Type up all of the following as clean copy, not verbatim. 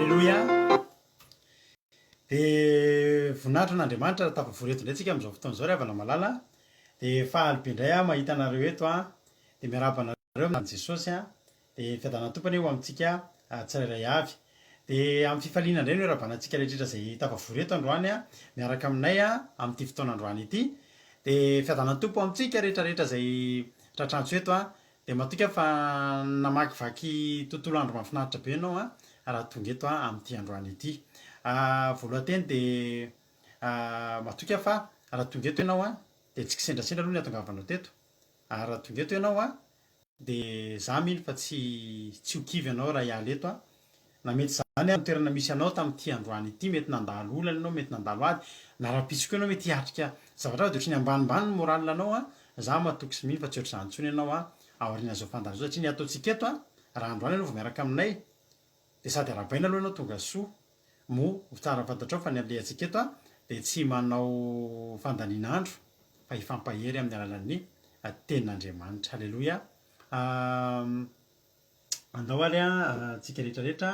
Alléluia. Dia voninahitra n'Andriamanitra raha tafavory eto indray tsika amin'izao fotoana izao ry havana malala. Dia fahaly be indray aho mahita anareo eto a. Dia miarahaba anareo amin'i Jesosy a. Dia fiadanana tompony eo amintsika tsirairay avy. Dia amin'ny fifaliana indray no rahabanantsika rehetrarehetra izay tafavory eto androany a, miaraka aminay a amin'ity fotoana androany ity. Dia fiadanana tompo amintsika rehetrarehetra izay tratrantso eto a. Dia matoka fa namakivaky tontolo andro mahafinaritra be ianao a raha tonga eto a amin'ity androany ity. Voalohanteny dia matoka fa raha tonga eto ianao a dia tsy kisendrasendra aloha ny ahatongavanao teto. Ary raha tonga eto ianao a dia za mino fa tsy ho kivy ianao raha hiala eto a. Na mety zany a toerana misy anao tamin'ity androany ity, mety nandalo olana ianao, mety nandalo ady, na rahampitso koa ianao mety hiatrika zavatra dia ohatrany ambanimbany ny moraly anao a. Za matoky sy mino fa tsy ohatr'izany intsony ianao a ao aorian'izao fandahana izao, satria ny ataontsika eto a raha androany ianao vao miaraka aminay dia sady arahabaina aloha ianao tonga soa. Moa tsara fantatrao fa ny alehantsika eto a dia tsy manao fandaninandro fa hifampahery amin'ny alalan'ny tenin'Andriamanitra. Halleloia. Andao ary a tsika rehetrarehetra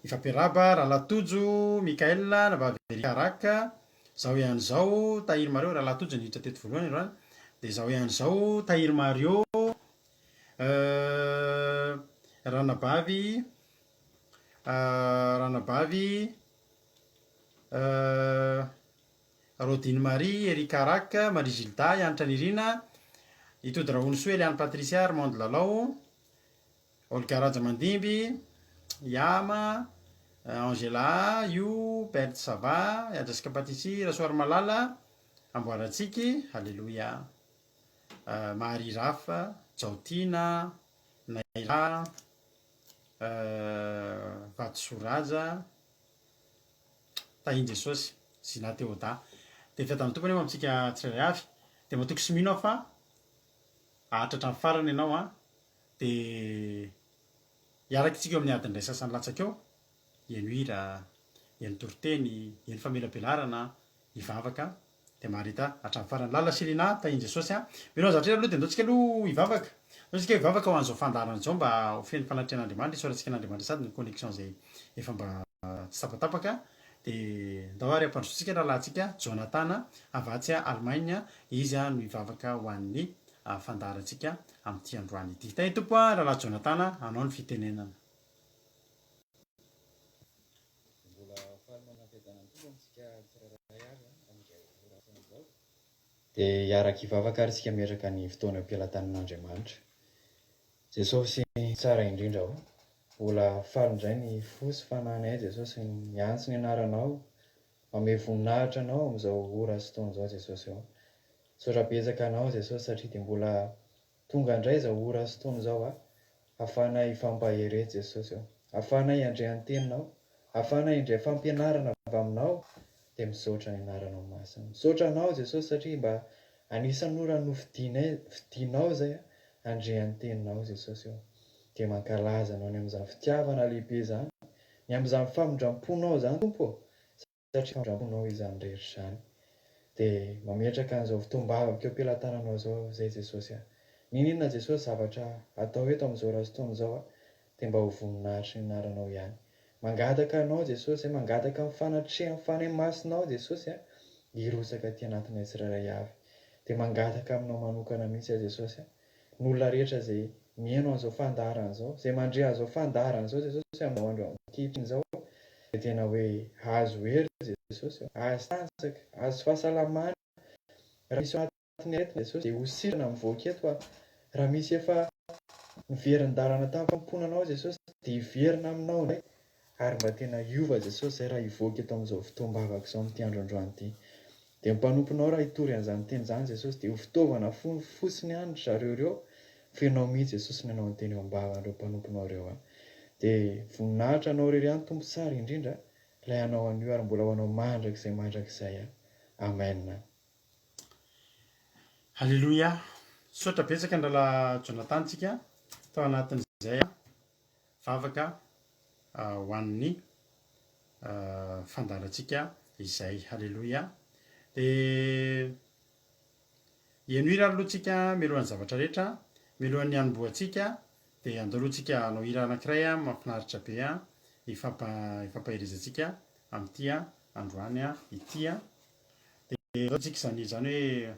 ifampiaraba Rahalatojo Mikaela na vavy Karaka. Zao ihany zao Tahiry Mario, Rahalatojo niditra teto voalohany androany. Dia zao ihany zao Tahiry Mario, Ranabavy, Rodine Marie, Erika Araka, Marie Gilda, Anitra Nirina, Itody Rahonosoa, Eliane Patricia, Armande Lalao, Olga Raja Mandimby, Yama, Angela, Io, Bert Sava, Jessica Patisi, Rasoary Malala, Amboaratsiky, Alléluia. Marie Rafa, Jaotina, Naira, Vatsoraza, Tahiny Jesosy, Zina Teoda. Dia fiadan'ny tompony eo amintsika tsirairay avy. Dia matoky sy mino aho fa ahatra hatramin'ny farany ianao a. Dia hiaraka tsika eo amin'ny adiny iray sasany latsaka eo. Ieno hira, ieno toriteny, ieno famelabelarana, hivavaka. Dia maharita hatramin'ny farany. Lala Selina, Tahiny Jesosy a. Mino zavatra aloha dia andaontsika aloha hivavaka. Andaontsika hivavaka ho an'izao fandaharana izao mba ho feno fanatrehan'Andriamanitra, hisoratsika an'Andriamanitra sady ny connexion izay efa mba tsy tapatapaka. Dia andao ary ampandrosotsika rahalahintsika Jonathan avatsy Allemagne, izy no hivavaka ho an'ny fandaharantsika amin'ity androany ity. Tahiny tompo a rahalahy Jonathan, anao ny fitenenana. Dia hiaraka hivavaka ary isika miaraka ny fotoana am-pialantanan'Andriamanitra. Jesosy tsara indrindra ho. Mbola faly indray ny fo sy fanahinay Jesosy miantso ny anaranao, manome voninahitra anao amin'izao ora sy fotoana izao Jesosy ao. Misaotra betsaka anao Jesosy satria dia mbola tonga indray izao ora sy fotoana izao a. Ahafahanay hifampahery eto Jesosy ao. Ahafahanay handray an-teninao, ahafahanay indray fampianarana avy aminao. Dia misaotra ny anaranao masina. Misaotra anao Jesosy satria mba anisan'ny ora fidinao izay a, handray an-teninao Jesosy ao. Dia mankalaza anao ny amin'izany fitiavana lehibe izany, ny amin'izany famindram-ponao izany tompo, satria famindram-ponao izany rehetra izany. Dia mametraka an'izao fotoam-bavaka eo am-pialantananao izao izay Jesosy a. Ninona Jesosy zavatra atao eto amin'izao ora sy fotoana izao a, dia mba ho voninahitry ny anaranao ihany. Mangataka anao Jesosy, mangataka amin'ny fanatrehan'ny fanahy masinao Jesosy a, hirosaka aty anatinay tsirairay avy. Dia mangataka aminao manokana mihitsy Jesosy a, ny olona rehetra izay mihaino an'izao fandaharana izao, izay mandre an'izao fandaharana izao Jesosy amin'izao andro ankehitriny izao, dia tena hoe azo hery Jesosy, azo tanjaka, azo fahasalamana. Raha misy anatiny eto Jesosy dia ho sirana mivoaka eto a. Raha misy efa niverin-dalana tamin'ny famponanao Jesosy dia hiverina aminao indray. Ary mba tena hiova Jesosy izay raha hivoaka eto amin'izao fotoam-bavaka izao amin'ity andro androany ity. Dia mpanomponao raha hitory an'izany teny izany Jesosy dia ho fitaovana fotsiny ihany zareo ireo. Fenao mihitsy Jesosy ny anao ny teny eo am-bavan'ireo mpanomponao ireo a. Dia voninahitra anao irery ihany tompo tsara indrindra ilay anao an'io ary mbola ho anao mandrakizay a. Amen. Halleluia. Misaotra betsaka ny rahalahy Jonathan tsika tao anatin'izay vavaka ho an'ny fandaharantsika izay. Halleluia. Dia ieno hira aloha tsika mialohan'ny zavatra rehetra, mialohan'ny hanombohantsika dia andaloantsika hanao hira anankiray a mahafinaritra be a ifampahirizantsika amin'ity a androany a ity a dia tsika zany hoe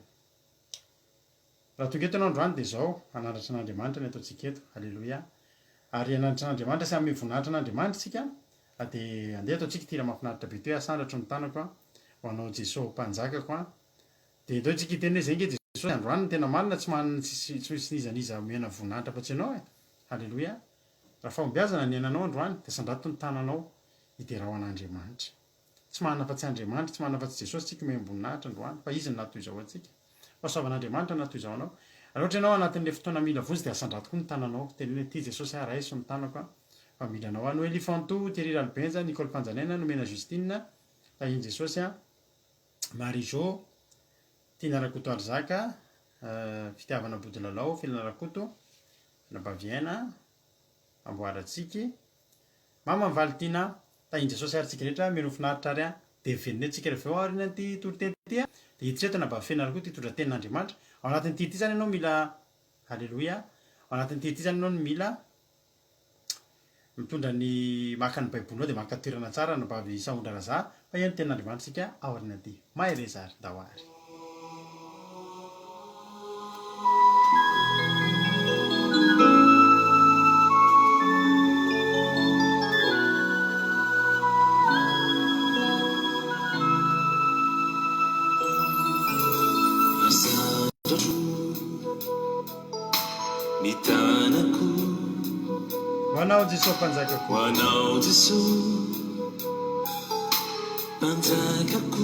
raha tonga eto anao androany dia zao anandratra an'Andriamanitra ny ataontsika eto alleloia ary anandratra an'Andriamanitra sy amin'ny voninahitra an'Andriamanitra tsika dia andeha ataontsika ity raha mahafinaritra be ty hoe asandratra ny tanako a ho anao Jesosy mpanjakako a dia ndao tsika hiteny hoe zay nge Jesosy androany ny tena marina tsy manana tsy misy nizaniza mena voninahitra fa tsy ianao e halleloia raha fahombiazana ny ainanao androany dia sandrato ny tananao hiderao an'Andriamanitra tsy manana fa tsy Andriamanitra tsy manana fa tsy Jesosy tsika memboninahitra androany fa izy ny natoy izao antsika fahasoavan'Andriamanitra natoy izao anao raha ohatra ianao anatin'le fotoana mila vonjy dia asandrato koa ny tananao teny hoe ty Jesosy araiso ny tanako a fa mila anao any Noely Fanto Thierry Ralbenja Nicole Panjanena Nomena Justine Lahiny Jesosy a Marijo Tina Rakoto Arzaka fitiavana Bodilalao Filana Rakoto Nabaviana Amboaratsiky Mama Valtina Tahiny Jesosy ary tsika rehetra meno finaritra ary a dia venona tsika rehefa eo arina ty toroteny ty a dia hitreto Nabafena Rakoto ty tondra tenin'Andriamanitra ao anatin'ity ty zany ianao mila halleloia ao anatin'ity ty zany ianao no mila mitondra ny maka ny baibolinao dia maka toerana tsara nabavy Saondra Raza fa eny tenin'Andriamanitra tsika ao arina ty maherezary dahoary Hoanao Jesosy mpanjakako hoanao Jesosy mpanjakako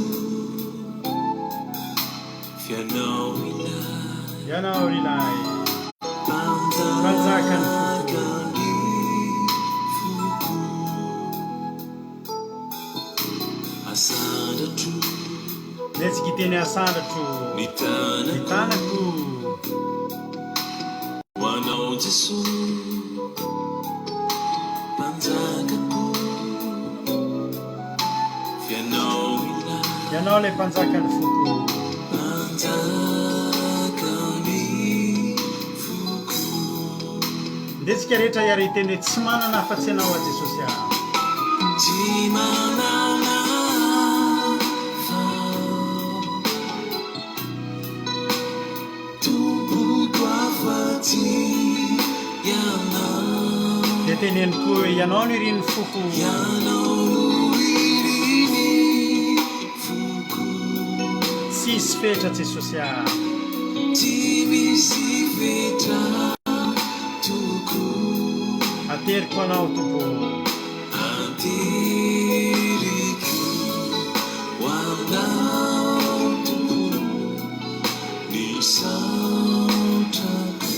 fianao ilay ianao ilay mpanjakany foko asandratra letsika iteny asandratra ny tanako hoanao Jesosy ianao ilay mpanjakany foko ndetsika rehetra iary iteny hoe tsy manana afa-tsy anao a Jesosy a tsy manana tompoko afa-tsy ianao dia teneny koa hoe ianao no iriny foko tsisy fetra Jesosy a tsy misy fetra toko ateriko anao tompo ateriko hoanao tompo ny saotrako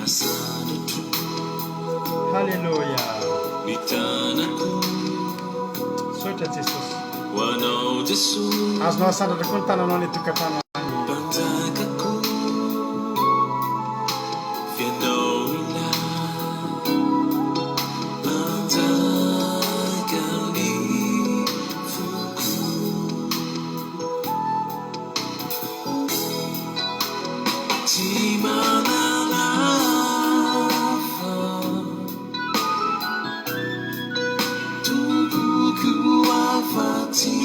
asandratra halleluia ny tanako sotra Jesosy hoanao Jesosy azonao asandratra koa ny tananao ny tokantrano mpanjakako fianao ilay mpanjakany foko tsy manana afa tompoko afa-tsy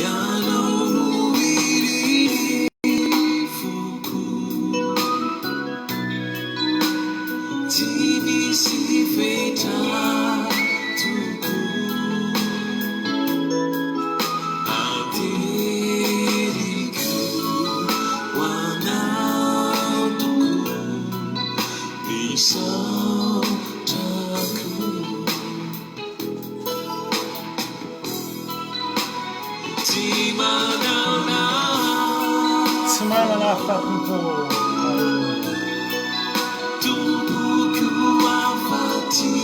ianao no iriny foko tsy misy fetra toko ateriko hoanao toko ny saotrako tsy manana afa-tompo tompoko afa-tsy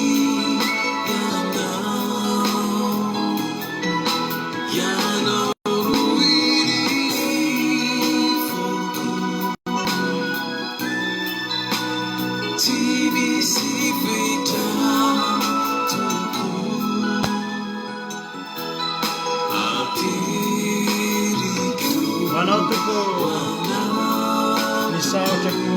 ianao no iriny foko tsy misy fetra toko anao tompo nisaotrako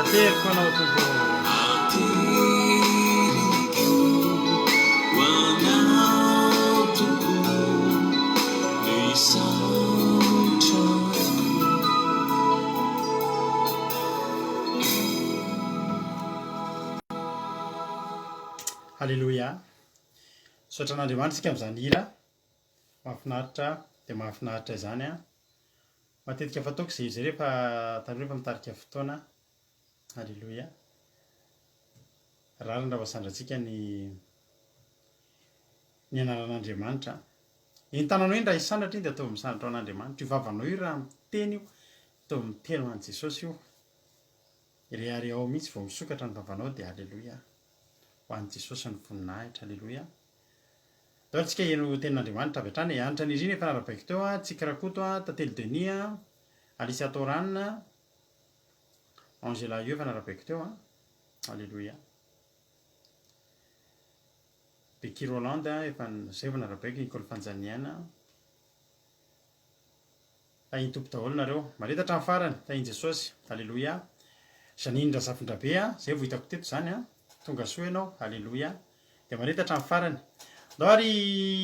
ateriko anao tompo Halleluja. Sotran'Andriamanitra isika amin'izany hira mahafinaritra dia mahafinaritra izany a. Matetika fataoko izay izy rehefa taloha rehefa mitarika fotoana. Halleluja. Rariny raha mahasandratsika ny anaran'Andriamanitra. Iny tananao iny raha hisandratra iny dia atao misandatra ao an'Andriamanitra. Io vavanao io raha miteny io, atao miteny ho an'i Jesosy io. Irehary ao mihitsy vao misokatra ny vavanao dia halleluja. Ho an'i Jesosy ny voninahitra, halleluja. Daholo tsika hihaino tenin'Andriamanitra avy hatrany, hanitra ny riny efa narabaiko teo a, Tsikirakoto a, Tantely Denis a, Alice Atoranina, Angela io efa narabaiko teo a, halleluja. Becky Roland efa zay efa narabaiko, Nicole Fanjaniana. Tahiny tompo daholo nareo, maretatra amin'ny farany, tahiny Jesosy, halleluja. Janine Razafindrabe a, zay vao hitako teto zany a, tonga soa ianao, halleluja. Dia maretatra amin'ny farany. Ndao ary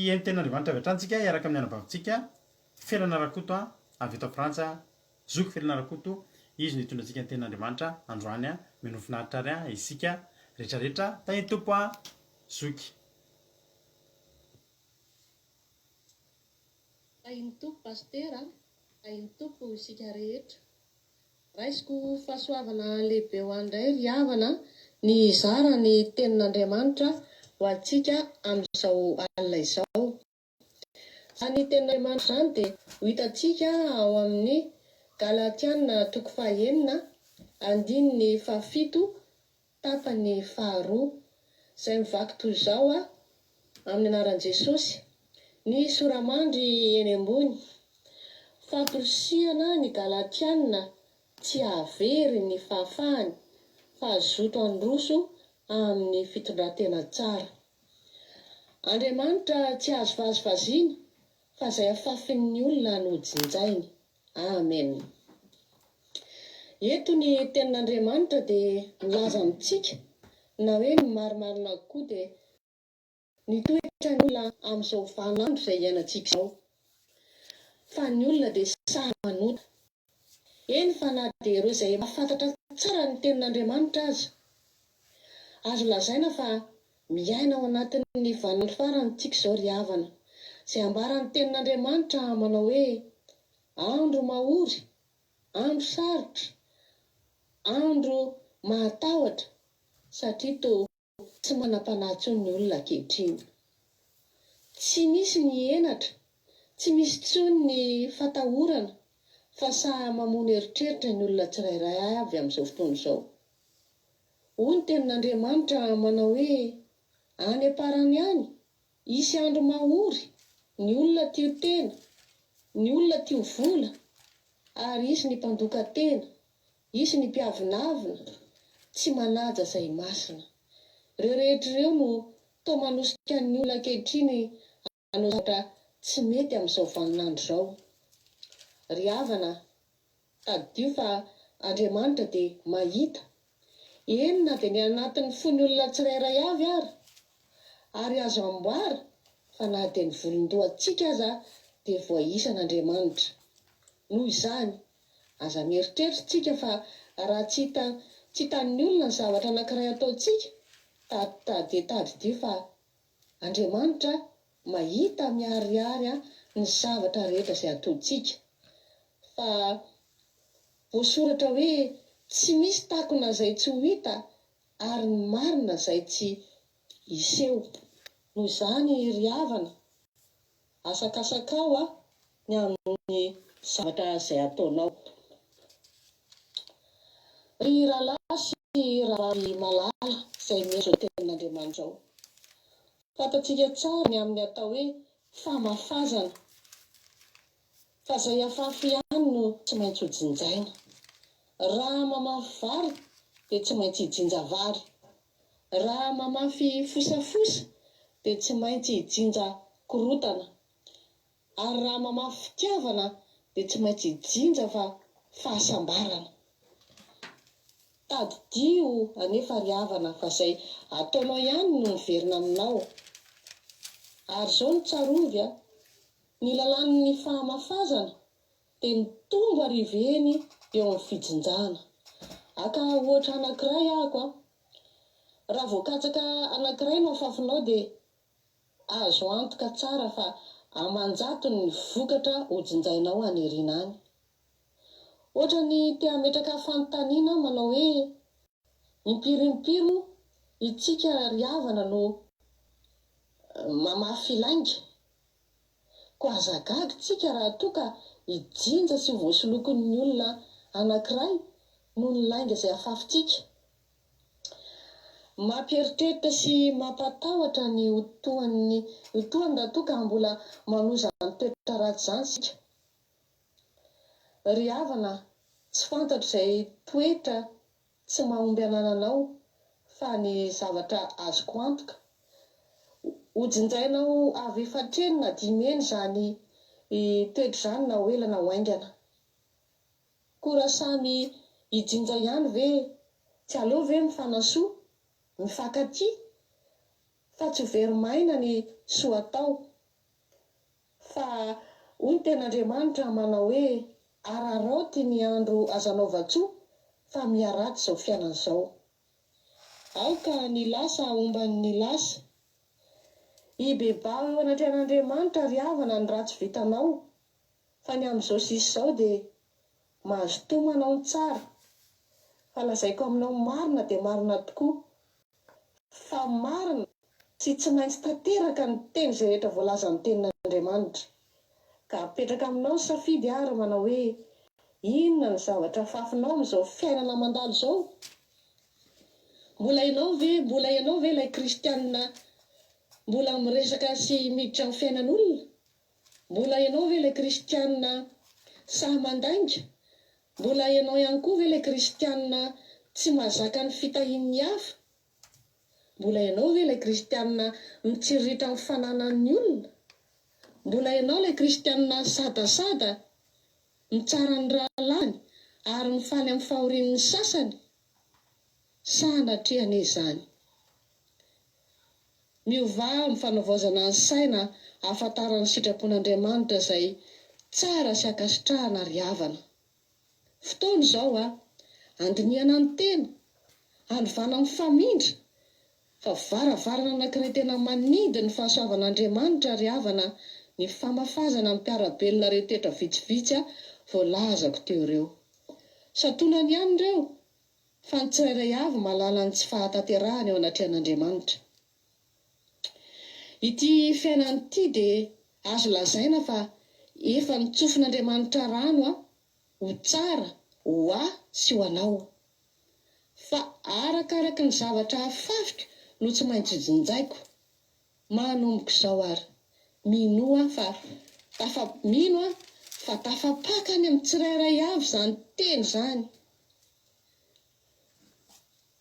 haino tenin'Andriamanitra avy hatrany iaraka amin'ny anabavintsika, Felana Rakoto a, avy eto Frantsa, Zoky Felana Rakoto, izy nitondra antsika ny tenin'Andriamanitra androany a, mino finaritra ary a, isika rehetrarehetra, tahiny tompo a, Zoky. Tahiny tompo pastera, tahiny tompo isika rehetra. Raisiko fahasoavana lehibe ho andray ry havana ny zara ny tenin'Andriamanitra ho antsika amin'izao alina izao. Izany tenin'Andriamanitra izany dia ho hitantsika ao amin'ny Galatiana toko 9 andininy 7 tapany 2. Izay mivaky toy izao a amin'ny anaran'i Jesosy. Ny soramandry eny ambony, fampirisihana ny Galatiana tsy avery ny fahafahany fa azoto androso amin'ny fitondran-tena tsara. Andriamanitra tsy azo vazivaziana fa izay afafin'ny olona no jinjainy. Amen. Eto ny tenin'Andriamanitra dia milaza amintsika na hoe ny marimarina koa dia ny toetra ny olona amin'izao vaninandro izay iainantsika izao. Fa ny olona dia sahy manota. Eny fa na dia ireo izay mahafantatra tsara ny tenin'Andriamanitra aza. Azo lazaina fa miaina ao anatin'ny vaninandro farany tsika izao ry havana. Izay ambaran'ny tenin'Andriamanitra manao hoe andro mahory, andro sarotra, andro mahatahotra, satria toa tsy manam-panahy ny olona ankehitriny. Tsy misy ny henatra, tsy misy tsony ny fatahorana, fa sahy mamono eritreritra ny olona tsirairay avy amin'izao fotoana izao. Hoy ny tenin'Andriamanitra manao hoe any aparany any isy andro mahory, ny olona tio tena, ny olona tio vola, ary isy ny mpandoka tena, isy ny mpiavinavina, tsy manaja izay masina. Ireo rehetra ireo no toa manosika ny olona ankehitriny hanao zavatra tsy mety amin'izao vaninandro izao. Ry havana, taddio fa Andriamanitra dia mahita. Eny na dia ny anatin'ny fon'ny olona tsirairay avy ary azo amboara fa na dia ny volondohantsika aza dia voaisa'Andriamanitra. Noho izany, aza mieritreritsika fa raha tsy hitan'ny olona ny zavatra anankiray ataontsika, taddio fa Andriamanitra mahita miharihary ny zavatra rehetra izay ataontsika. Fa voasoratra hoe tsy misy takona izay tsy ho hita ary ny marina izay tsy hiseho. Noho izany ry havana, asakasakao ny amin'ny zavatra izay ataonao. Ry rahalahy sy rahavavy malala izay mihazo tenin'Andriamanitra ao, fantatsika tsara ny amin'ny atao hoe famafazana, fa izay afafy ihany no tsy maintsy ho jinjaina. Raha mamafy vary dia tsy maintsy hijinja vary. Raha mamafy fosafosa dia tsy maintsy hijinja korotana, ary raha mamafy fitiavana dia tsy maintsy hijinja fa fahasambarana. Tady dio anefa ry havana fa izay ataonao ihany no miverina aminao. Ary izao no tsarovy a, ny lalan'ny fahamafazana dia mitombo ariveny eo amin'ny fijinjana. Aka ohatra anankiray ahako a, raha voakatsaka anankiray no afafinao dia azo antoka tsara fa amanjato ny vokatra hojinjainao aniriana any. Ohatra ny te hametraka fanontaniana manao hoe impirimpiro itsika ry havana no mamafy lainga, ko azagagy tsika raha toa ka hijinja sy voasolokon'ny olona anankiray noho ny lainga izay afafintsika. Mampieritreritra sy mampatahotra ny otoany raha toa ka mbola manoza ny toetra ratsy izany sika. Ry havana, tsy fantatro izay toetra tsy mahomby anananao fa ny zavatra azoko antoka. Hojinjainao avy efatreno na dimy eny izany toetra izany na ho ela na ho haingana. Koa samy hijinja ihany ve? Tsy aleo ve mifanasoa, mifankatia, fa tsy ho very maina ny soa atao. Fa hoy ny ten'Andriamanitra manao hoe araraoty ny andro azanao vatsoa fa miaratsy izao fiainana izao. Aoka ny lasa omban'ny ny lasa. Ibebao eo anatrehan'Andriamanitra ry havana ny ratsy vitanao, fa ny amin'izao sisy izao dia mahazo tomanao ny tsara. Fa lazaiko aminao marina dia marina tokoa, fa marina sy tsy maintsy tanteraka ny teny izay rehetra voalaza ny tenin'Andriamanitra. Ka apetraka aminao ny safidy ary manao hoe inona ny zavatra fafinao amin'izao fiainana mandalo izao. Mbola ianao ve ilay kristianina mbola miresaka sy miditra amin'ny fiainan'olona? Mbola ianao ve ilay kristianina sahy mandainga? Mbola ianao ihany koa ve ilay kristianina tsy mahazaka ny fitahian'ny hafa? Mbola ianao ve ilay kristianina mitsiriritra amin'ny fananan'ny olona? Mbola ianao ilay kristianina sadasada, mitsara ny rahalany ary mifaly amin'ny fahorian'ny sasany? Sanatriana izany. Miova amin'ny fanavaozana ny saina ahafantarany sitrapon'Andriamanitra izay tsara sy ankasitrahana ry havana. Fotoana izao a, andiniana ny tena, andovana ny famindra, fa varavarana anankiray tena manidy ny fahasoavan'Andriamanitra ry havana, ny famafazana ny mpiarabelona rehetra vitsivitsy a voalazako teo ireo. Satonany ihany ireo, fa ny tsirairay avy malala ny tsy fahatanterahany eo anatrehan'Andriamanitra. Ity fiainany ity dia azo lazaina fa efa nitsofin'Andriamanitra rano a, ho tsara, ho ahy sy ho anao. Fa arakaraka ny zavatra hafafika no tsy maintsy jinjaiko. Manomboka izao ary, mino fa tafapakany amin'ny tsirairay avy izany teny izany.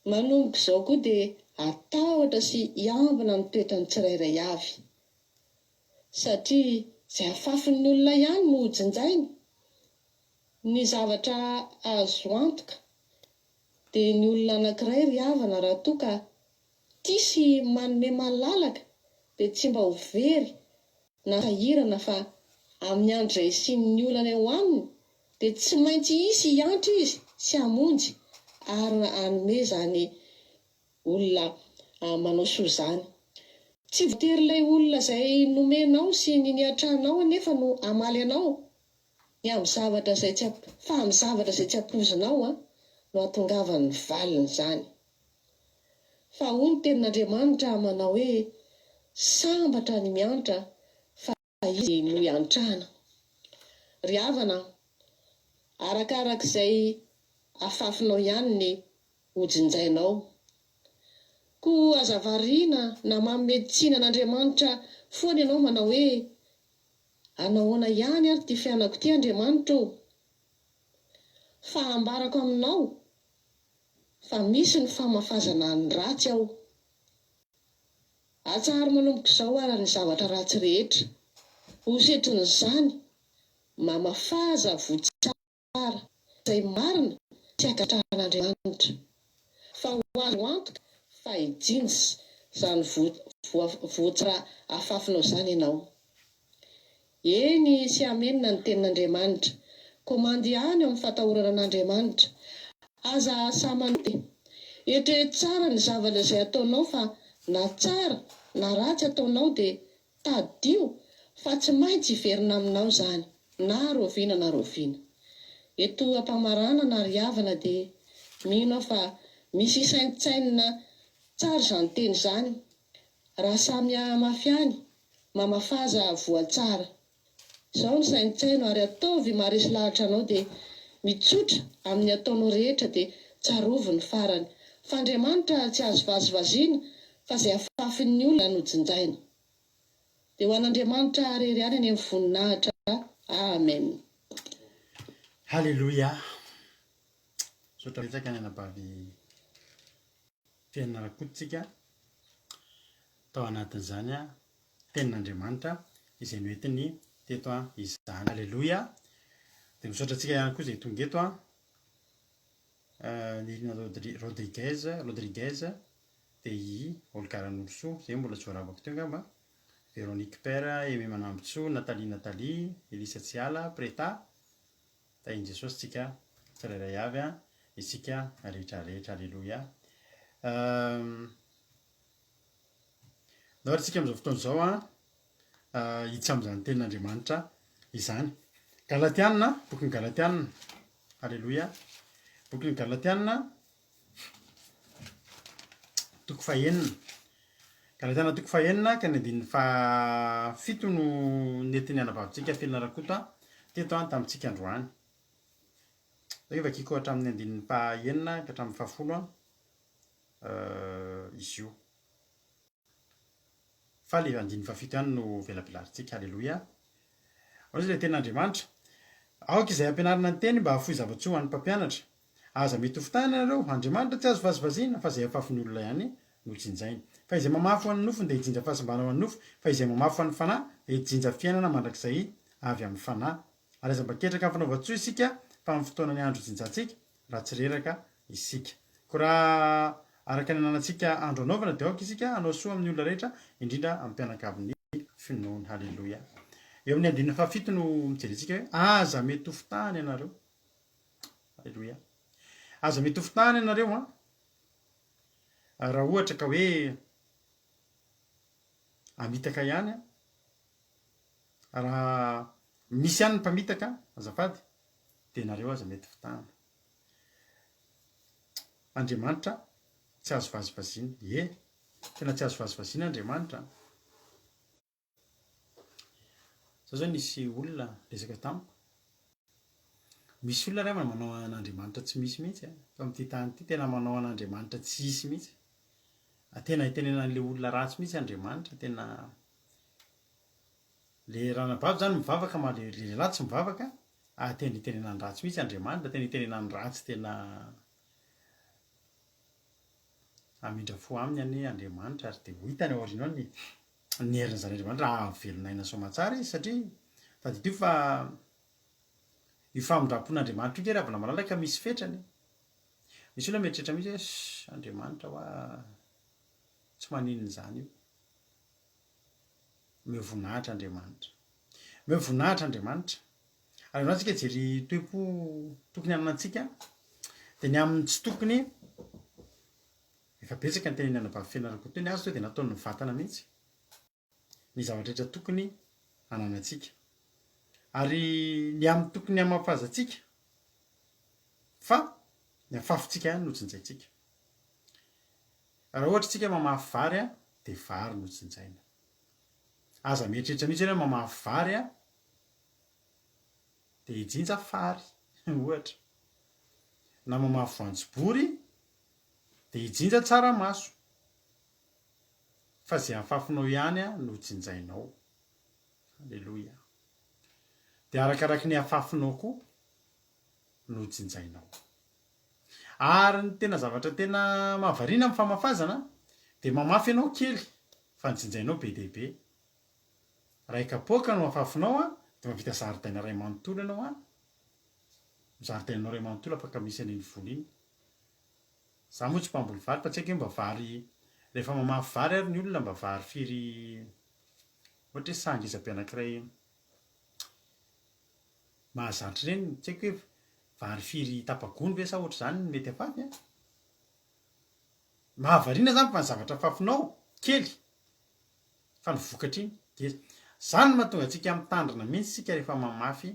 Manomboka izao koa dia atahotra sy hiambina ny toetran'ny tsirairay avy. Satria izay hafafin'ny olona ihany no jinjainy. Ny zavatra azo antoka dia ny olona anankiray ry havana raha toa ka tia sy manome malalaka dia tsy mba ho very na sahirana fa amin'ny andro izay isian'ny olana eo aminy dia tsy maintsy hisy hiantso izy sy hamonjy ary hanome izany olona manao soa izany. Tsy voatery ilay olona izay nomenao sy niatranao anefa no hamaly anao ny amin'ny zavatra izay tsy ampozinao no hahatongavan'ny valiny izany. Fa hoy ny tenin'Andriamanitra manao hoe sambatra ny miantra fa izy no hiantrahana. Ry havana, arakarak'izay afafinao ihany ny hojinjainao. Koa azavariana na mametsina an'Andriamanitra foana ianao manao hoe anahoana ihany ary ty fiainako ty Andriamanitra ô. Fa ambarako aminao fa misy ny famafazana ny ratsy ao. atsara manomboka izao ara ny zavatra ratsy rehetra hosetrin'izany mamafaza votsara izay marina tsy agatrahan'Andriamanitra fa ho azo antoka fa hijinja izany votsara afafinao izany ianao. Eny sy amenina ny tenin'Andriamanitra, komandy ihany amin'ny fatahorana an'Andriamanitra. Aza samanote etre tsara ny zavatra izay ataonao fa na tsara na ratsy ataonao dia tadio fa tsy maintsy hiverina aminao izany na roviana na roviana. Eto ampamarana na riavana dia mino aho fa misy saintsainina tsara izany teny izany. Raha samy mafy any mamafaza voatsara. Izao ny saintsaino ary ataovy maharesy lahatra anao dia mitsotra amin'ny ataonao rehetra dia tsarovo ny farany. Fa Andriamanitra tsy azo vazivaziana fa izay afafin'ny olona no jinjaina. Dia ho an'Andriamanitra rery any any amin'ny voninahitra. Amen. Halleloia. Sotra betsaka ny anabavy fianarakotsika tao anatin'izany tenin'Andriamanitra izay noentiny teto izany. Halleloia. Dia misaotra antsika ihany koa izay tonga eto Nirina Rodriguez dia i olo-karan'Olosoa izay mbola tsy voaravako teo angamba. Véronique Père, Aimé Manambotsoa, Nathalie, Elisa Tsiala, Preta. Tahin Jesosy tsika tsirairay avy isika rehetrarehetra. Halleloia. Nao tsika amin'izao fotoana izao hiditsy amin'izany tenin'Andriamanitra izany. Galatiana, boky ny Galatiana. Halleloia. Boky ny Galatiana toko fahaenina. Galatiana toko fahaenina ka ny andininy fahafito no nentiny anabavitsika fianarakota teto tamintsika androany. Zay vakiko hatramin'ny andininy fahaenina ka hatramin'ny fahafolo izy io. Fa le andininy fahafito ihany no velabelaritsika. Halleloia. Ao izy ilay tenin'Andriamanitra. Aoka izay ampianarina ny teny mba hahafohy zava-tsoa ho an'ny mpampianatra. Aza mety ho fitahina ianareo, Andriamanitra tsy azo vazivaziana fa izay afafin'ny olona ihany no jinjaina. Fa izay mamafy ho an'ny nofony dia hijinja fahasimbana ho an'ny nofo, fa izay mamafy ho an'ny fanahy dia hijinja fiainana mandrakizay avy amin'ny fanahy. Ary aza mbaketraka amin'ny fanaova-tsoa isika fa amin'ny fotoana ny andro jinjantsika raha tsy reraka isika. Ko raha araka ny ananantsika andro anaovana dia aoka isika hanao soa amin'ny olona rehetra, indrindra amin'ny mpianakavin'ny finoana. Halleloia. Eo amin'ny andininy fahafito no mijerentsika hoe aza mety ho fitahana ianareo. Halleloia. Aza mety ho fitahana ianareo raha ohatra ka hoe amitaka ihany raha misy ihany ny mpamitaka azafady dia ianareo aza mety fitahana. Andriamanitra tsy azo vazivaziana. Tena tsy azo vazivaziana Andriamanitra. Zao zao nisy olona resaka tamiko. Misy olona ray manao an'Andriamanitra tsy misy mihitsy. Fa amin'ity tany ity tena manao an'Andriamanitra tsy hisy mihitsy. Tena hitenena an'ilay olona ratsy mihitsy Andriamanitra. Tena le ranabavy zany mivavaka ma le lehilahy tsy mivavaka. Tena hitenena ny ratsy mihitsy Andriamanitra. Tena hitenena ny ratsy tena amindra fo aminy any Andriamanitra. Ary dia ho hitany ao aoriana ao ny herin'izany Andriamanitra avelonaina soamatsara izy satria tadidio fa io famindrapon'Andriamanitra io raha avy malalaka misy fetrany. Misy olona mieritreritra mihitsy hoe Andriamanitra tsy maninona izany io. Mihavoninahitra Andriamanitra. Mihavoninahitra Andriamanitra. Ary ianao tsika jery toe-po tokony hanantsika dia ny amin'ny tsy tokony efa betsaka ny teneny anabavy fianarako teny azo dia nataony mivantana mihitsy ny zavatra rehetra tokony hananantsika. Ary ny amin'ny tokony hamafazatsika fa ny hafafintsika ihany no jinjaintsika. Raha ohatra tsika mamafy vary dia vary no jinjaina. Aza mieritreritra mihitsy hoe mamafy vary dia hijinja fary ohatra. Na mamafy voanjobory dia hijinja tsaramaso. Fa izay hafafinao ihany no jinjainao. Halleloia. Dia arakaraka ny hafafinao koa no jinjainao. Ary ny tena zavatra tena mahavariana amin'ny famafazana dia mamafy ianao kely fanjinjainao be dehibe. Raha kapoaka no afafinao a dia mahavita zaridaina ray manontolo ianao a. Zaridainanao ray manontolo afaka misy an'iny vola iny. Za moa tsy mpamboly vary fa tsy haiko hoe mba vary rehefa mamafy vary ary ny olona mba vary firy ohatra hoe sangiza-be anankiray mahazatra ireny, tsy haiko hoe vary firy tapa-gony ve sa ohatr'izany no mety afafy a. Mahavariana zany fa ny zavatra afafinao kely fa ny vokatra iny ngeza. Zany no mahatonga antsika mitandrina mihitsy isika rehefa mamafy,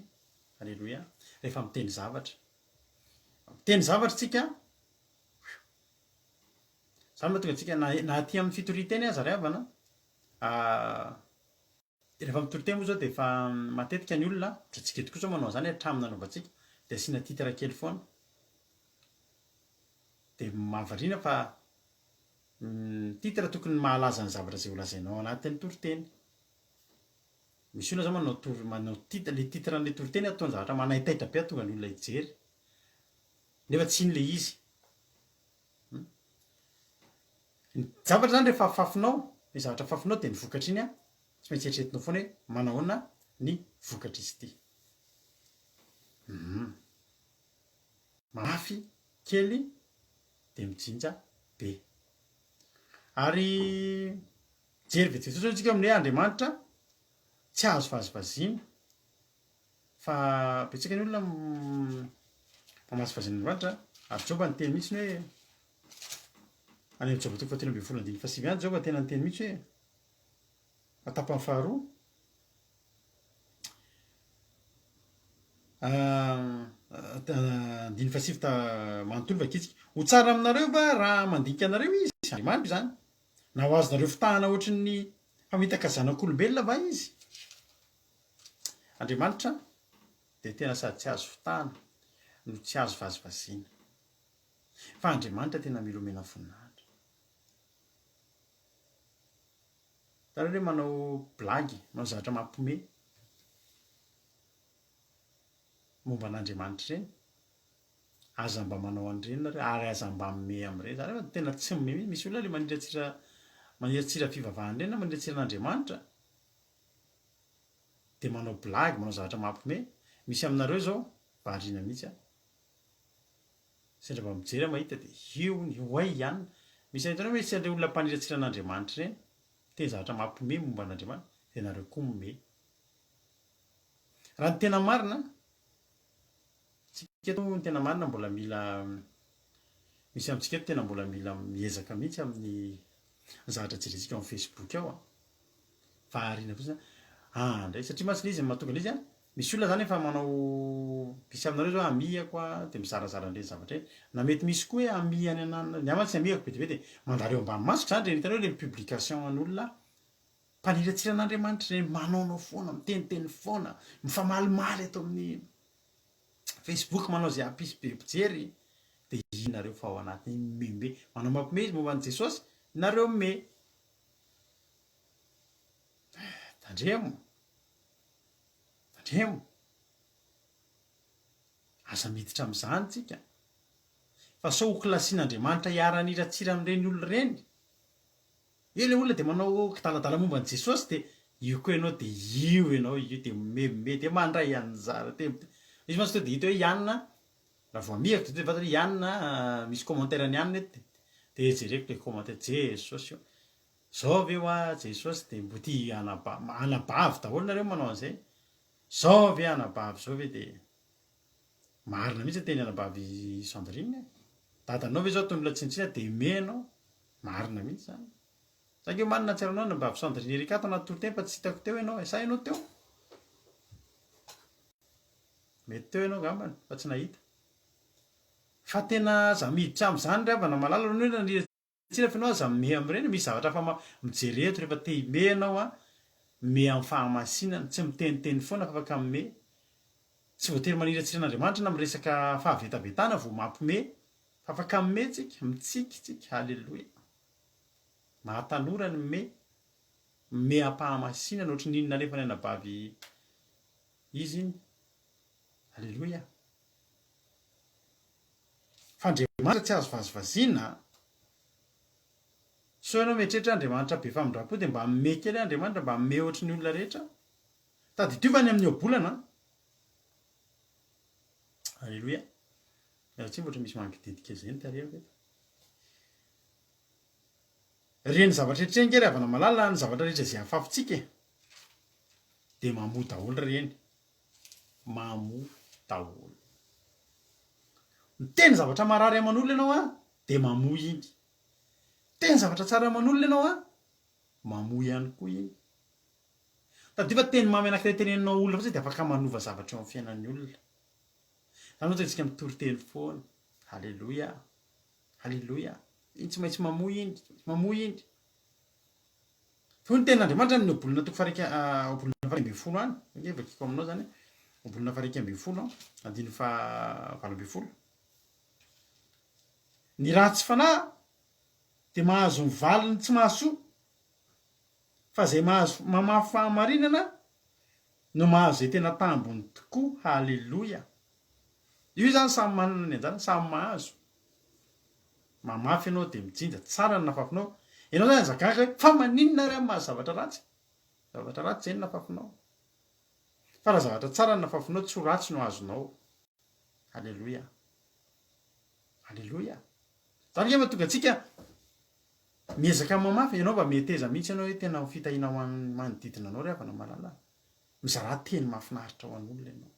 aleloia, rehefa miteny zavatra. Miteny zavatra tsika, zany mahatonga antsika na aty amin'ny fitoriteny aza ry havana, rehefa mitoriteny moa zao dia efa matetika ny olona, ohatritsika tokoa zao manao zany hatramin'ny nanaovantsika, dia asiana titra kely foana. Dia mahavariana fa titra tokony mahalaza ny zavatra izay holazainao anatin'ny toriteny. Misy olona zao manao titra, le titra n'ilay toriteny ataony zavatra manaitaitra be tonga ny olona hijery. Nefa tsy iny le izy. Ny zavatra zany rehefa afafinao, ny zavatra afafinao dia ny vokatra iny a, tsy maintsy eritreretinao foana hoe manahoana ny vokatra izy ity. Mafy kely dia mijinja be. Ary jery vetivety zao tsika amin'ny hoe Andriamanitra tsy azo vazivaziana fa betsaka ny olona mamazivaziana Andriamanitra ary Joba ny teny mihitsy hoe any amin'ny Joba 3:7 ihany Joba tena ny teny mihitsy hoe atapany faharoa andiny fasivy manontolo vakitsika, ho tsara aminareo va raha mandinika anareo izy Andriamanitra zany, na ho azonareo fitahana ohatry ny famitaka zanak'olombelona va izy. Andriamanitra dia tena sady tsy azo fitahana no tsy azo vazivaziana, fa Andriamanitra tena mila omena voninahitra. Hitanareo hoe manao blagy, manao zavatra mampiomehy momba an'Andriamanitra ireny, aza mba manao an'ireny nareo ary aza mba mime amin'ireny. Zany hoe tena tsy mime. Misy olona ilay maniratsira fivavahana ireny na maniratsira an'Andriamanitra dia manao blagy, manao zavatra mampiomehy. Misy aminareo zao variana mihitsy a, sendra mba mijery mahita dia io ny hoay ihany. Misy hitanao misy ilay olona mpaniratsira an'Andriamanitra ireny, teny zavatra mampiomehy momba an'Andriamanitra dia nareo koa mime. Raha ny tena marina, tsika eto ny tena marina mbola mila, misy amintsika eto tena mbola mila miezaka mihitsy amin'ny zavatra jerentsika amin'ny Facebook ao a. Variana fotsiny ndray satria masina izy mahatonga izy a, misy olona zany efa manao, misy aminareo zao amiako a dia mizarazara an'ireny zavatra eny, na mety misy koa hoe ami any anana, ny amana tsy amiako be dia be dia mandareo ambany masoko zany reny, hitanao ilay publication an'olona mpaniratsira an'Andriamanitra ireny, manaonao foana, miteniteny foana, mifamalimaly eto amin'ny Facebook, manao izay hampisy be mpijery, dia nareo fa ao anatiny mime, manao mampiomehy izy momba an'i Jesosy, nareo mime. Tandremo, aza miditra amin'izany tsika, fa sao ho kilasian'Andriamanitra hiara-niratsira amin'ireny olona ireny. Io ilay olona dia manao kitaladala momba an'i Jesosy dia io koa ianao dia io ianao, io dia mimeme dia mandray anjara. Izy mantsy tonga dia hita hoe Ianina, raha vao amiako dia fantatro hoe Ianina, misy commentaire ny Ianina eto dia jereko ilay commentaire, Jesosy io, zao ve ho a Jesosy dia mbo tia anabavy daholo nareo manao an'izay, zao ve anabavy zao ve dia marina mihitsy teny anabavy Sandrine, dadanao ve zao tony olona tsinitsina dia menao, marina mihitsy zany. Saingy hoe marina tsara anao anabavy Sandrine Erika ato anaty toriteny fa tsy hitako teo ianao, sa ianao teo? Mety teo ianao ngambany fa tsy nahita. Fa tena aza miditra amin'izany ry havana malala noho hoe naniratsira fa ianao aza mime amin'ireny. Misy zavatra fa mijery eto rehefa te hime ianao a, mime amin'ny fahamasinana, tsy miteniteny foana fa afaka mime. Tsy voatery maniratsira an'Andriamanitra na miresaka fahavetavetana vao mampiomehy, fa afaka mime tsika, mitsiky tsika, haleloia. Mahatanora ny mime, mime am-pahamasinana ohatry n'iny nalefa ny anabavy izy iny. Haleloia. Fa Andriamanitra tsy azo vazivaziana. so ianao mieritreritra andriamanitra be famindrapo dia mba mime kely andriamanitra mba mime ohatry ny olona rehetra taditiovany amin'ny obolana alleloia tsy ohatra misy manodidika zay ny tarehako eto reny zavatra rehetra reny kely avana malala ny zavatra rehetra zay afafontsika dia mamoa daholo reny mamoa daholo miteny zavatra marary aman'olona ianao a dia mamoa iny teny zavatra tsara aman'olona ianao a mamoa ihany koa iny tadi fa teny mamy anankiray teneninao olona fa tsy dia afaka manova zavatra eo amin'ny fiainan'ny olona zany ohatra tsika mitory-teny foana halleloia halleloia iny tsy maintsy mamoa iny mamoa iny fa ny tenin'andriamanitra amin'ny obolona toko obolona faha 20 any nge vakiko aminao zany obolona faha 20 andiny fa 20 ny ratsy fanahy dia mahazo ny valiny tsy mahasoa fa zay mahazo mamafy fahamarinana no mahazo zay tena tambony tokoa halleloia io zany samy manana ny anjara samy mahazo mamafy ianao dia mijinja tsara ny nafafinao ianao zany zakaka hoe fa maninona ary amin'ny mahazo zavatra ratsy zay ny nafafinao fa raha zavatra tsara ny nafafinao tsy ho ratsy no azonao halleloia halleloia zany ke mahatonga antsika miezaka mamafy ianao mba meteza mihitsy ianao hoe tena fitahina ho an'ny manodidina anao ry havana malala mizara teny mahafinaritra ho an'olona ianao